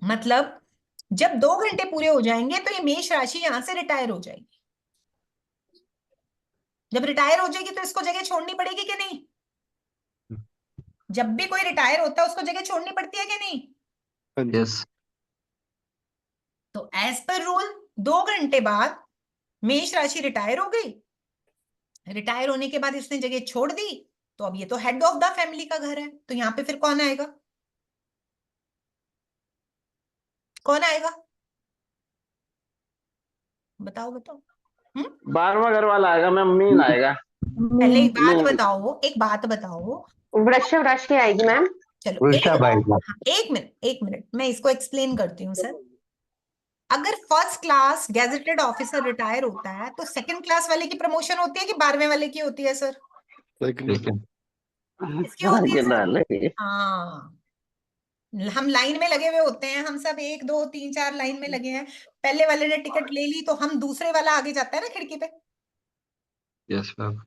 मतलब जब 2 घंटे पूरे हो जाएंगे तो ये मेष राशि यहां से रिटायर हो जाएगी। जब रिटायर हो जाएगी तो इसको जगह छोड़नी पड़ेगी कि नहीं? जब भी कोई रिटायर होता है उसको जगह छोड़नी पड़ती है कि नहीं? हाँ जी। यस। तो एज पर रूल 2 घंटे बाद मेष राशि रिटायर हो गई। रिटायर होने के बाद इसने जगह छोड़ दी, तो अब ये तो हेड ऑफ द फैमिली का घर है, तो यहाँ पे फिर कौन आएगा? कौन आएगा? बताओ बताओ। 12वां घर वाला आएगा मैम, मीन आएगा। पहले एक बात मीन। बताओ, एक बात बताओ। वृषभ राशि आएगी मैम। चलो वृषभ आएगा। एक मिनट मैं इसको एक्सप्लेन करती हूँ सर। अगर first class gazetted officer retire होता है तो सेकंड क्लास वाले की प्रमोशन होती है कि 12वें वाले की होती है सर? सेकंड। लेकिन किसकी होती है सर? हाँ, हम लाइन में लगे हुए होते हैं, हम सब 1 2 3 4 लाइन में लगे हैं। पहले वाले ने टिकट ले ली तो हम दूसरे वाला आगे जाता है ना खिड़की पे। Yes ma'am.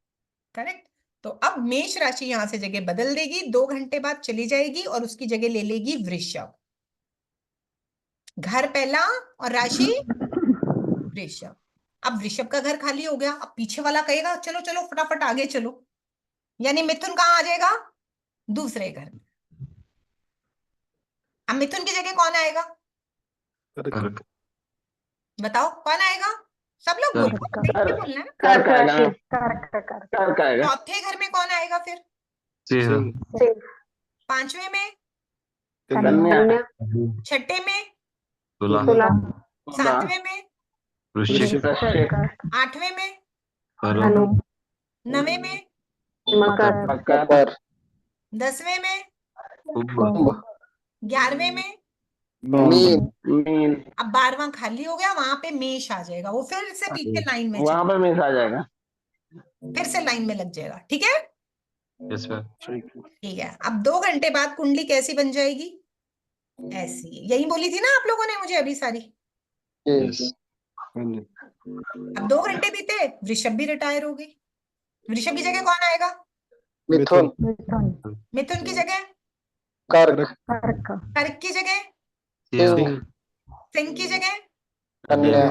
करेक्ट। तो अब मेष राशि यहां से जगह बदल देगी, 2 घंटे बाद चली जाएगी और उसकी जगह ले लेगी वृषभ। घर पहला और राशि वृषभ। अब वृषभ का घर खाली हो गया, अब पीछे वाला कहेगा चलो चलो फटाफट आगे चलो, यानी मिथुन कहाँ आ जाएगा? दूसरे घर में। अब मिथुन की जगह कौन आएगा? कर्क। बताओ कौन आएगा? सब लोग बोलो, देख के बोलना है। कर्क आएगा। कर्क कर्क आएगा। चौथे घर में कौन आएगा फिर? सिंह। सिंह। 5वें में? कन्या। छठे में? तुला। तुला। 7वें में? वृश्चिक। वृश्चिक। 8वें में? धनु। 9वें में? मकर। मकर। 10वें में? कुंभ। 11वें में? मीन। मीन। अब 12वां खाली हो गया, वहां पे मेष आ जाएगा, वो फिर से पीछे लाइन में वहां पे मेष आ जाएगा। फिर से लाइन में लग जाएगा। ठीक है? Yes ma'am. ठीक है। अब 2 घंटे बाद कुंडली कैसी बन जाएगी? ऐसी। यही बोली थी ना आप लोगों ने मुझे अभी सारी। यस। हाँ जी। अब 2 घंटे बीते, वृषभ भी रिटायर हो गई। वृषभ की जगह कौन आएगा? मिथुन। मिथुन। मिथुन की जगह? कर्क। कर्क। कर्क की जगह? सिंह। सिंह। सिंह की जगह? कन्या।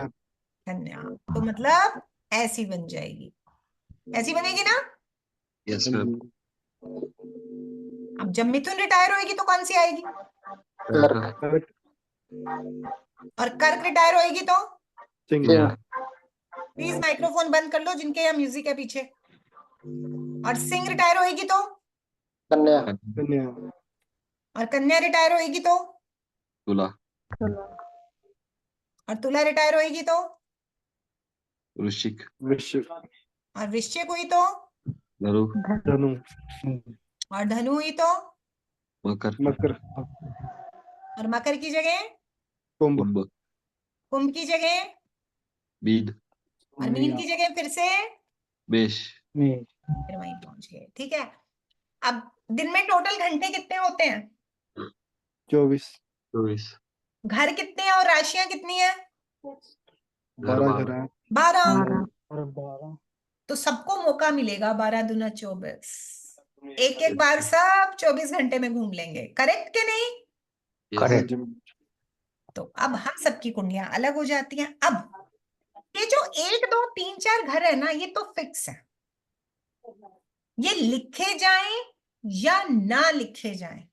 कन्या। तो मतलब ऐसी बन जाएगी। ऐसी बनेगी ना? Yes ma'am. अब जब मिथुन रिटायर होएगी तो कौन सी आएगी? कर्क। कर्क। और कर्क रिटायर होएगी तो? सिंह। सिंह। प्लीज माइक्रोफोन बंद कर लो जिनके यहाँ म्यूजिक है पीछे। और सिंह रिटायर होएगी तो? कन्या। कन्या। और कन्या रिटायर होएगी तो? तुला। और तुला रिटायर होएगी तो? वृश्चिक। वृश्चिक। और वृश्चिक हुई तो? धनु। धनु। और धनु हुई तो? मकर। मकर। और मकर की जगह? कुंभ। कुंभ। कुंभ की जगह? मीन। और मीन की जगह फिर से? मेष। फिर वहीं पहुंच गए। ठीक है। अब दिन में टोटल घंटे कितने होते हैं? 24। 24। घर कितने हैं और राशियां कितनी है? 12 घर है। 12। तो सबको मौका मिलेगा 12 दूना 24, एक एक बार सब 24 घंटे में घूम लेंगे। करेक्ट के नहीं? करेक्ट। तो अब हम सबकी कुंडलियां अलग हो जाती हैं। अब ये जो 1 2 3 4 घर है ना, ये तो फिक्स है। ये लिखे जाएं या ना लिखे जाएं,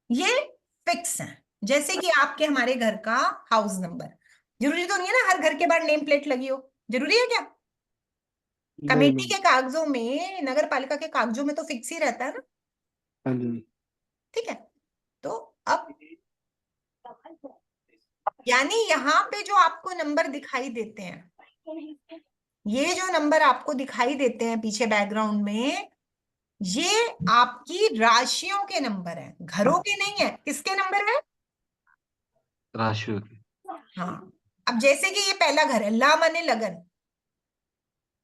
ये फिक्स है। जैसे कि आपके हमारे घर का हाउस नंबर, जरूरी तो नहीं है ना हर घर के बाहर नेम प्लेट लगी हो, जरूरी है क्या? कमेटी के कागजों में, नगर पालिका के कागजों में तो फिक्स ही रहता है ना। हाँ जी। ठीक है। तो अब यानी यहाँ पे जो आपको नंबर दिखाई देते हैं, ये जो नंबर आपको दिखाई देते हैं पीछे बैकग्राउंड में, ये आपकी राशियों के नंबर हैं, घरों के नहीं है। किसके नंबर है? राशियों। हाँ। अब जैसे कि ये पहला घर है, ला माने लगन,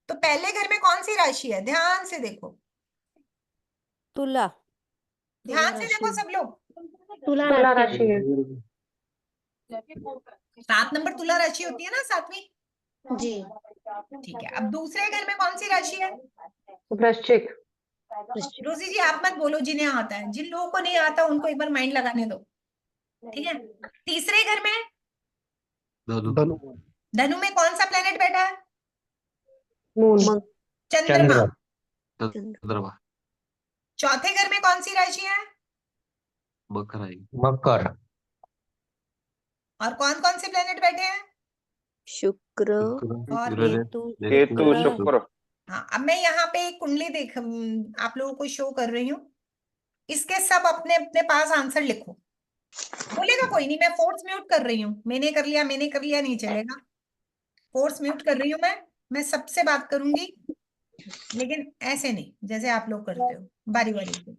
तो पहले घर में कौन सी राशि है? ध्यान से देखो, तुला। ध्यान से देखो सब लोग। तुला राशि है। 7 नंबर तुला राशि होती है ना, 7वीं। जी। ठीक है, अब दूसरे घर में कौन सी राशि है? वृश्चिक। रोजी जी आप मत बोलो जिन्हें आता है, जिन लोगों को नहीं आता उनको एक बार माइंड लगाने दो, ठीक है। तीसरे घर में धनु धनु धनु में कौन सा प्लेनेट बैठा है? मून। चंद्रमा। चंद्रमा चौथे घर में कौन सी राशि है? मकर आई मकर। और कौन कौन से प्लेनेट बैठे हैं? शुक्र शुक्र और यूरेनस केतु केतु शुक्र। शुक्र। हाँ, अब मैं यहाँ पे एक कुंडली आप लोगों को शो कर रही हूँ, इसके सब अपने अपने पास आंसर लिखो। बोलेगा कोई नहीं, मैं फोर्स म्यूट कर रही हूँ, मैंने कर लिया नहीं चलेगा। फोर्स म्यूट कर रही हूँ मैं सबसे बात करूंगी, लेकिन ऐसे नहीं जैसे आप लोग करते हो, बारी बारी से।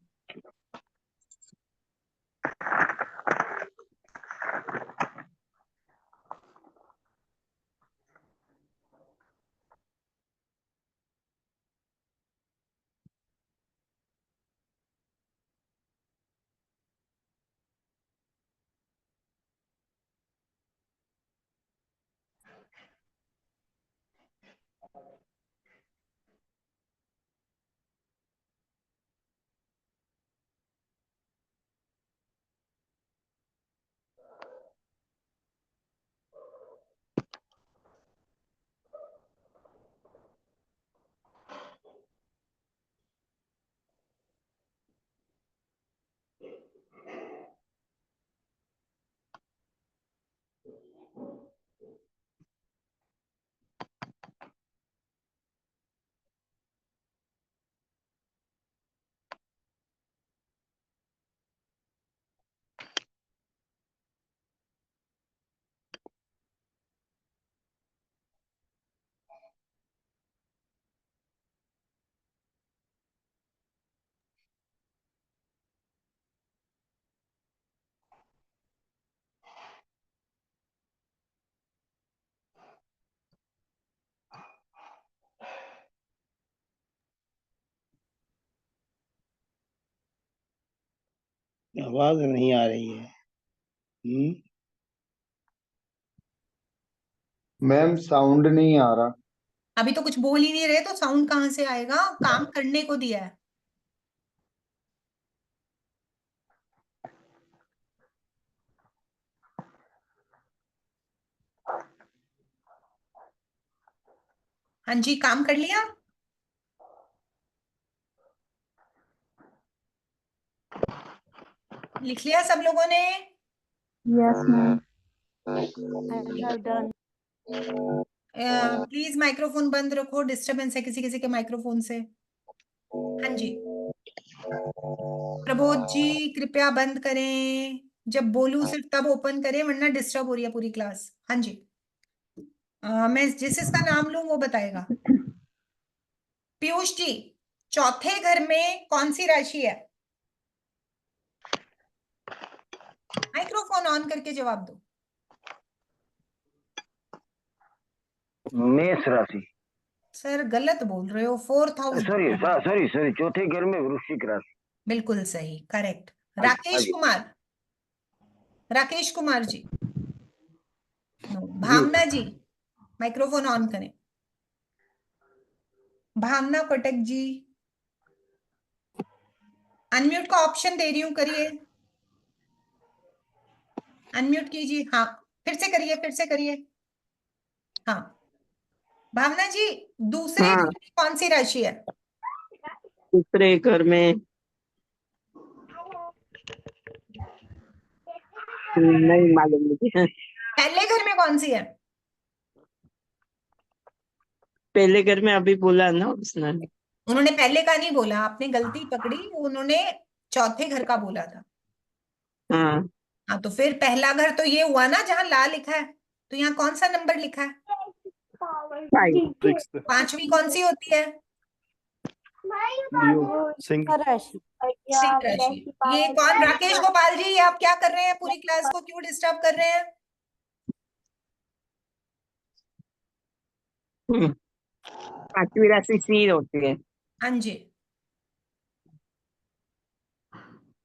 आवाज नहीं आ रही है। मैम साउंड नहीं आ रहा। अभी तो कुछ बोल ही नहीं रहे तो साउंड कहाँ से आएगा? काम करने को दिया है। हाँ जी, काम कर लिया? लिख लिया सब लोगों ने? Yes ma'am. I have done. Please microphone बंद रखो, डिस्टरबेंस है किसी किसी के माइक्रोफोन से। हाँ जी, प्रबोध जी कृपया बंद करें, जब बोलूं सिर्फ तब ओपन करें वरना डिस्टर्ब हो रही है पूरी क्लास। हाँ जी, मैं जिस इसका नाम लूं वो बताएगा। पीयूष जी, चौथे घर में कौन सी राशि है? माइक्रोफोन ऑन करके जवाब दो। मेष राशि। सर गलत बोल रहे हो, 4th हाउस। सॉरी चौथे घर में वृश्चिक राशि। बिल्कुल सही, करेक्ट। हाँ राकेश जी। कुमार, राकेश कुमार जी। नो। जी भावना जी, माइक्रोफोन ऑन करें। भावना पटक जी, अनम्यूट का ऑप्शन दे रही हूं, करिए, अनम्यूट कीजिए। हाँ, फिर से करिए। हाँ, भावना जी, दूसरे हाँ, घर में कौन सी राशि है? दूसरे घर में नहीं मालूम मुझे। पहले घर में कौन सी है? पहले घर में अभी बोला ना उसने। उन्होंने पहले का नहीं बोला, आपने गलती पकड़ी, उन्होंने चौथे घर का बोला था। हाँ, हाँ, तो फिर पहला घर तो ये हुआ ना जहां ला लिखा है, तो यहाँ कौन सा नंबर लिखा है? 5। 6th 5वीं कौन सी होती है? लियो सिंह राशि। सिंह राशि। ये कौन? राकेश गोपाल जी, ये आप क्या कर रहे हैं? पूरी क्लास को क्यों डिस्टर्ब कर रहे हैं? 5वीं राशि सी होती है। हाँ जी।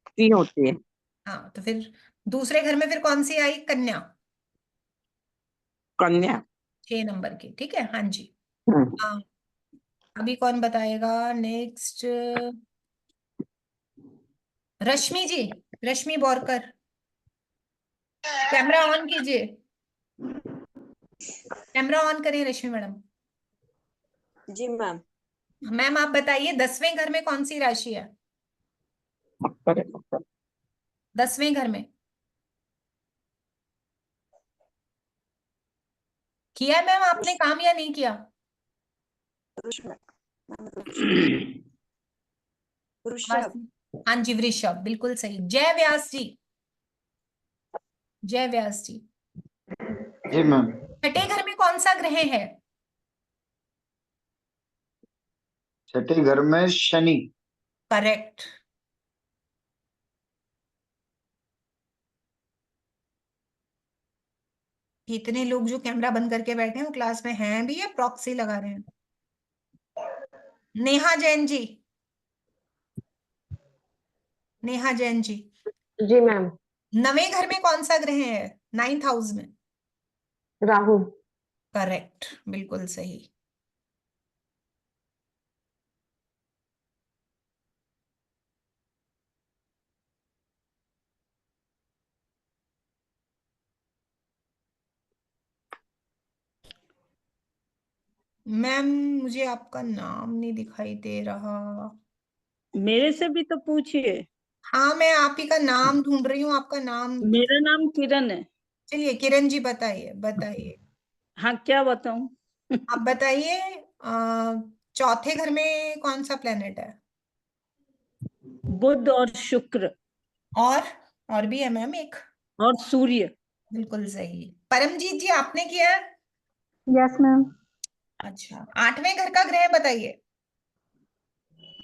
सी होती है। हाँ, तो फिर दूसरे घर में फिर कौन सी आई? कन्या। कन्या। 6 नंबर की, ठीक है। हाँ जी। हाँ, अभी कौन बताएगा next? Rashmi ji, Rashmi Borkar, camera on कीजिए, कैमरा ऑन करिए रश्मि मैडम। जी मैम। मैम आप बताइए 10वें घर में कौन सी राशि है? 10वें घर में किया है मैम आपने काम या नहीं किया? वृषभ। हाँ जी, वृषभ, बिल्कुल सही। जय व्यास जी, जय व्यास जी, जी मैम। छठे घर में कौन सा ग्रह है? छठे घर में शनि। करेक्ट। इतने लोग जो कैमरा बंद करके बैठे हैं वो क्लास में हैं भी या प्रॉक्सी लगा रहे हैं? नेहा जैन जी, नेहा जैन जी, जी मैम। 9वें घर में कौन सा ग्रह है? 9th हाउस में? राहु। करेक्ट, बिल्कुल सही। मैम मुझे आपका नाम नहीं दिखाई दे रहा। मेरे से भी तो पूछिए। हाँ, मैं आप ही का नाम ढूंढ रही हूँ, आपका नाम। मेरा नाम किरण है। चलिए किरण जी बताइए, बताइए। हाँ, क्या बताऊं? आप बताइए चौथे घर में कौन सा प्लेनेट है? बुध और शुक्र और और भी है मैम एक। और सूर्य। बिल्कुल सही। परमजीत जी आपने किया है? Yes ma'am. अच्छा, 8वें घर का ग्रह बताइए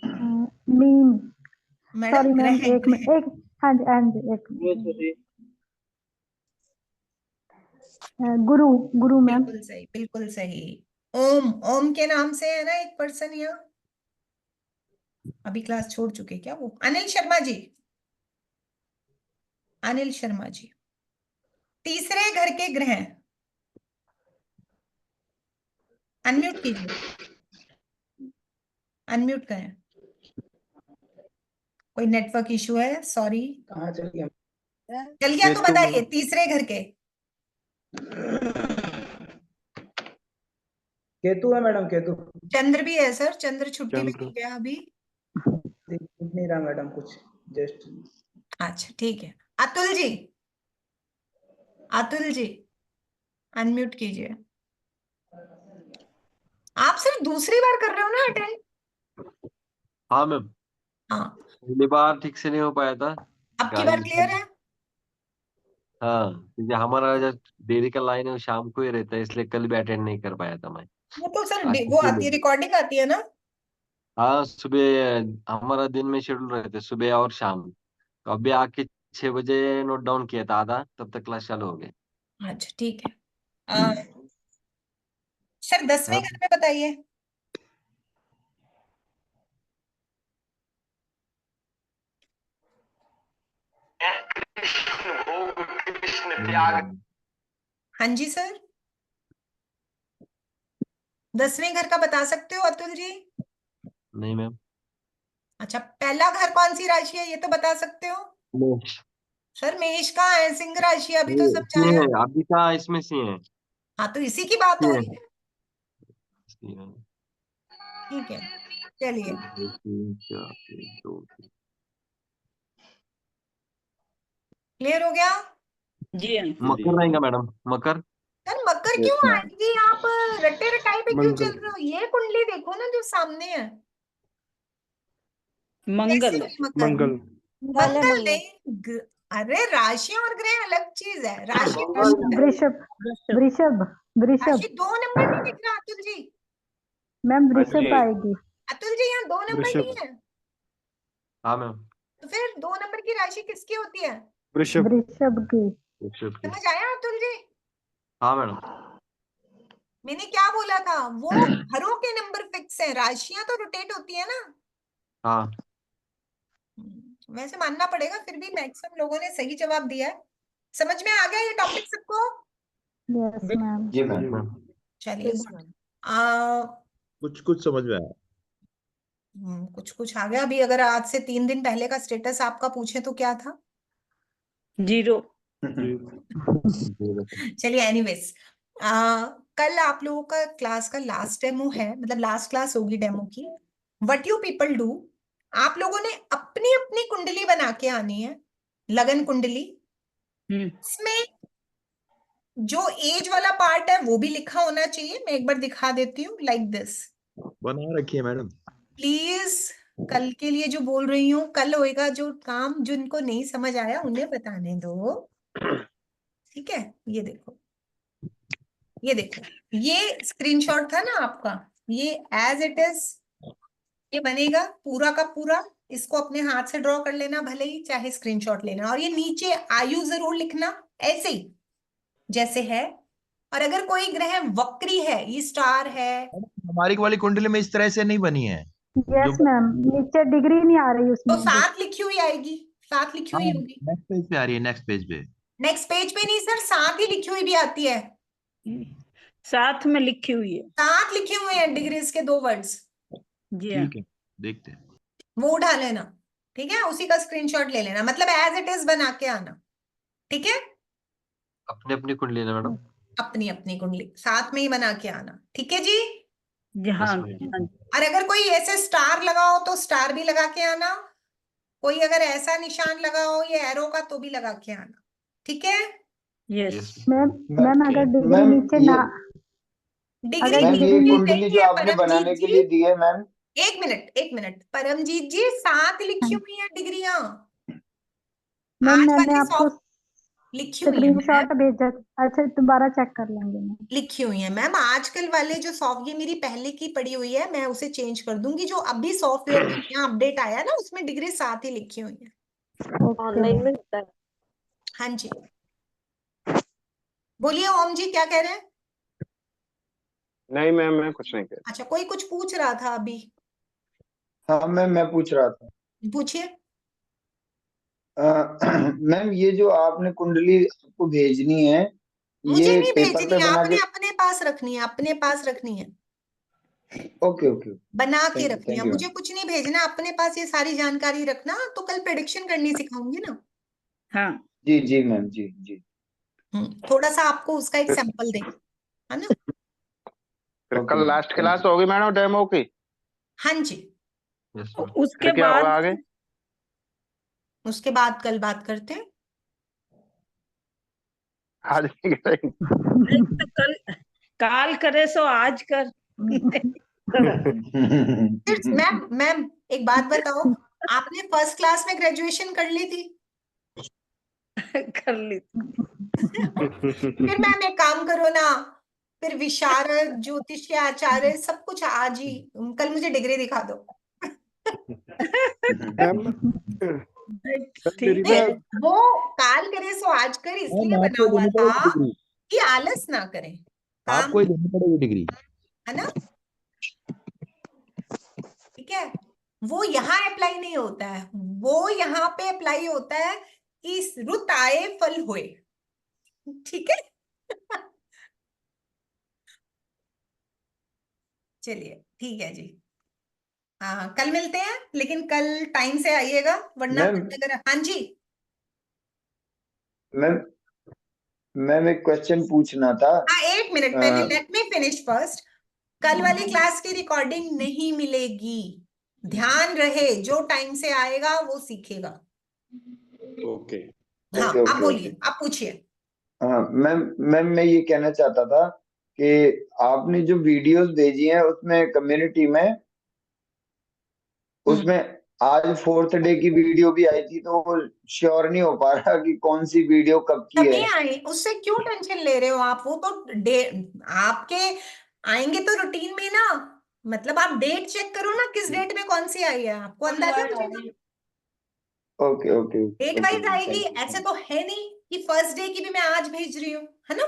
मीन। मैडम। सॉरी मैम, ग्रह एक मिनट, ग्रह। एक। हाँ जी, हाँ जी, एक मिनट। गुरु। गुरु मैम। बिल्कुल सही, बिल्कुल सही। ओम, ओम के नाम से है ना एक पर्सन यहाँ, अभी क्लास छोड़ चुके क्या वो? अनिल शर्मा जी, अनिल शर्मा जी। तीसरे घर के ग्रह अनम्यूट कीजिए, अनम्यूट करें। कोई नेटवर्क इशू है, सॉरी। कहाँ चल गया? चल गया तो केतु बताइए मैम। तीसरे घर के। केतु है मैडम, केतु। चंद्र भी है सर, चंद्र छुट्टी पे चंद्र। नहीं गया अभी। दिख नहीं रहा मैडम कुछ, जस्ट। अच्छा ठीक है। अतुल जी, अतुल जी अनम्यूट कीजिए। आप सिर्फ दूसरी बार कर रहे हो ना अटेंड? हाँ मैम, हाँ, पहली बार ठीक से नहीं हो पाया था। अब की बार गाड़ी क्लियर है? हाँ, क्योंकि हमारा जो डेयरी का लाइन है वो शाम को ही रहता है, इसलिए कल भी अटेंड नहीं कर पाया था मैं। वो तो सर आज वो छुट्टी आती है, ले। रिकॉर्डिंग आती है ना? हाँ, सुबह हमारा दिन में शेड्यूल रहते सुबह और शाम। तो अभी आके 6 बजे नोट डाउन किया था आधा, तब तक क्लास चालू हो गई। अच्छा ठीक है। सर 10वें हाँ घर में बताइए। हाँ जी सर, 10वें घर का बता सकते हो अतुल जी? नहीं मैम। अच्छा, पहला घर कौन सी राशि है ये तो बता सकते हो? नहीं, सर मेष कहाँ है? सिंह राशि अभी तो ये सी समझाया। है अभी का, इसमें सी है। हाँ, तो इसी की बात सी हो है, रही है। सी है। ठीक है, चलिए। 1, 2, 3, 4, 5, 2, 3। क्लियर हो गया? जी हाँ। मकर रहेगा मैडम, मकर। सर मकर क्यों यस मैम। आएगी? आप रट्टे रटाई पे क्यों मंगल। चल रहे हो? ये कुंडली देखो ना जो सामने है। कैसे मंगल। हुई मकर? मंगल। मंगल है, मंगल मंगल। नहीं, अरे राशियां और ग्रह अलग चीज है। राशि वृषभ। वृषभ। वृषभ। राशि वृषभ। 2 नंबर नहीं दिख रहा अतुल जी? मैम वृषभ आएगी। अतुल जी यहाँ 2 नंबर नहीं वृषभ। है, हाँ मैम। तो फिर 2 नंबर की राशि किसकी होती है? वृषभ। वृषभ की। वृषभ की। समझ आया अतुल जी? हाँ मैडम। मैंने क्या बोला था? वो घरों के नंबर फिक्स है, राशियां तो रोटेट होती है ना। हाँ वैसे मानना पड़ेगा, फिर भी मैक्सिमम लोगों ने सही जवाब दिया है। समझ में आ गया ये टॉपिक सबको? Yes ma'am. जी जी मैम। मैम। मैम। चलिए Yes, good. ma'am. कुछ कुछ समझ में आया। कुछ कुछ आ गया। अभी अगर आज से 3 दिन पहले का स्टेटस आपका पूछे तो क्या था? 0। चलिए एनीवेज, कल आप लोगों का क्लास का लास्ट डेमो है, मतलब लास्ट क्लास होगी डेमो की। व्हाट यू पीपल डू, आप लोगों ने अपनी अपनी कुंडली बना के आनी है, लगन कुंडली। इसमें जो एज वाला पार्ट है वो भी लिखा होना चाहिए। मैं एक बार दिखा देती हूँ, लाइक दिस। बना रखी है मैडम। प्लीज कल के लिए जो बोल रही हूँ, कल होएगा जो काम, जिनको नहीं समझ आया उन्हें बताने दो, ठीक है? ये देखो, ये देखो, ये स्क्रीनशॉट था ना आपका, ये एज इट इज ये बनेगा पूरा का पूरा। इसको अपने हाथ से ड्रॉ कर लेना, भले ही चाहे स्क्रीनशॉट लेना, और ये नीचे आयु जरूर लिखना ऐसे ही जैसे है। और अगर कोई ग्रह वक्री है, ये स्टार है, हमारी वाली कुंडली में इस तरह से नहीं बनी है। यस मैम, नीचे डिग्री नहीं आ रही तो उसमें। 7 लिखी हुई आएगी, 7 लिखी हुई होगी। नेक्स्ट पेज पे आ रही है, नेक्स्ट पेज पे। नेक्स्ट पेज पे नहीं सर, 7 ही लिखी हुई भी आती है। साथ में लिखी हुई है। 7 लिखे हुए हैं डिग्रीज के 2 वर्ड्स। जी हाँ। ठीक है, देखते हैं। वो उठा लेना, ठीक है? उसी का स्क्रीनशॉट ले लेना, मतलब एज इट इज बना के आना, ठीक है? अपनी अपनी कुंडली ना मैडम? अपनी अपनी कुंडली साथ में ही बना के आना, ठीक है जी? जी हाँ। yes, ma'am. हाँ। और अगर कोई ऐसे स्टार लगा हो तो स्टार भी लगा के आना, कोई अगर ऐसा निशान लगा हो ये एरो का तो भी लगा के आना, ठीक है? यस। Yes, मैम मैम अगर डिग्री मैम नीचे ये ना, डिग्री अगर मैम की ये डिग्री कुंडली जो देखिए आपने बनाने परमजीत के जी, लिए दी है मैम, एक मिनट परमजीत जी, 7 लिखी हुई हैं डिग्रियां। मैम आज मैंने वाली आपको सॉफ्ट लिखी हुई है मैम, स्क्रीनशॉट भेजा। अच्छा दोबारा चेक कर लेंगे मैम। लिखी हुई है मैम। आजकल वाले जो सॉफ्ट, ये मेरी पहले की पड़ी हुई है, मैं उसे चेंज कर दूंगी। जो अभी सॉफ्टवेयर में नया अपडेट आया ना, उसमें डिग्री 7 ही लिखी हुई है। ओके ऑनलाइन में होता है। हाँ जी, बोलिए ओम जी, क्या कह रहे हैं? नहीं मैम, मैं कुछ नहीं कह अच्छा, कोई कुछ पूछ रहा था अभी, हाँ मैम मैं पूछ रहा था। पूछिए। मैम ये जो आपने कुंडली आपको भेजनी है, मुझे ये नहीं पेपर भेजनी पे है, बना आपने के? अपने पास रखनी है, अपने पास रखनी है, ओके ओके, बना के थैंक यू रखनी है। Thank you. मुझे कुछ नहीं भेजना, अपने पास ये सारी जानकारी रखना, तो कल प्रेडिक्शन करनी सिखाऊंगी ना। हाँ। जी जी मैम, जी जी। थोड़ा सा आपको उसका एक सैंपल दे, है ना? फिर ओके कल ma'am, last thank class you. होगी मैडम डेमो की? हाँ जी, yes, ma'am. उसके फिर क्या होगा बाद आगे? उसके बाद कल बात करते हैं। आज नहीं करेंगे? नहीं तो कल, काल करे सो आज कर। फिर मैम एक बात बताओ, आपने फर्स्ट क्लास में ग्रेजुएशन कर ली थी? कर ली। फिर मैम एक काम करो ना, फिर विशारद, ज्योतिष आचार्य, सब कुछ आज ही, कल मुझे डिग्री दिखा दो। मैम ठीक नहीं, है। वो काल करे सो आज कर इसलिए मैम बना आपको हुआ देनी था पड़ेगी डिग्री, कि आलस ना करें, काम, आपको ही देनी पड़ेगी डिग्री। है ना? ठीक है, वो यहाँ अप्लाई नहीं होता है, वो यहाँ पे अप्लाई होता है कि रुत आए फल होए, ठीक है? चलिए ठीक है जी, हाँ कल मिलते हैं, लेकिन कल टाइम से आइएगा, वरना मैम अगर, हाँ जी मैम मैम एक क्वेश्चन पूछना था। हाँ, 1 मिनट पहले लेट मी फिनिश फर्स्ट। कल वाली क्लास की रिकॉर्डिंग नहीं मिलेगी, ध्यान रहे, जो टाइम से आएगा वो सीखेगा। ओके। हाँ ओके आप ओके बोलिए, ओके। आप पूछिए। हाँ मैम मैम मैं ये कहना चाहता था कि आपने जो वीडियोस भेजी हैं उसमें कम्युनिटी में, उसमें आज 4th डे की वीडियो भी आई थी, तो वो श्योर नहीं हो पा रहा कि कौन सी वीडियो कब की तभी है। आए, उससे क्यों टेंशन ले रहे हो आप? वो तो आपके आएंगे तो रूटीन में ना, मतलब आप डेट चेक करो ना, किस डेट में कौन सी आई है, आपको अंदाजा हो जाएगा। Okay okay date okay wise ma'am, आएगी, थैंक यू। ऐसे तो है नहीं कि फर्स्ट डे की भी मैं आज भेज रही हूँ, है ना?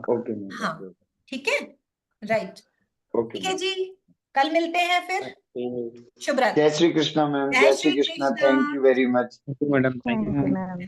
ओके मैम, हाँ ओके ठीक है, राइट, ओके ठीक है मैम। जी, कल मिलते हैं फिर। शुभ रात्रि। जय श्री कृष्णा मैम, जय जय Shri Shri Krishna, Krishna. Thank you very much. Madam, thank you ma'am.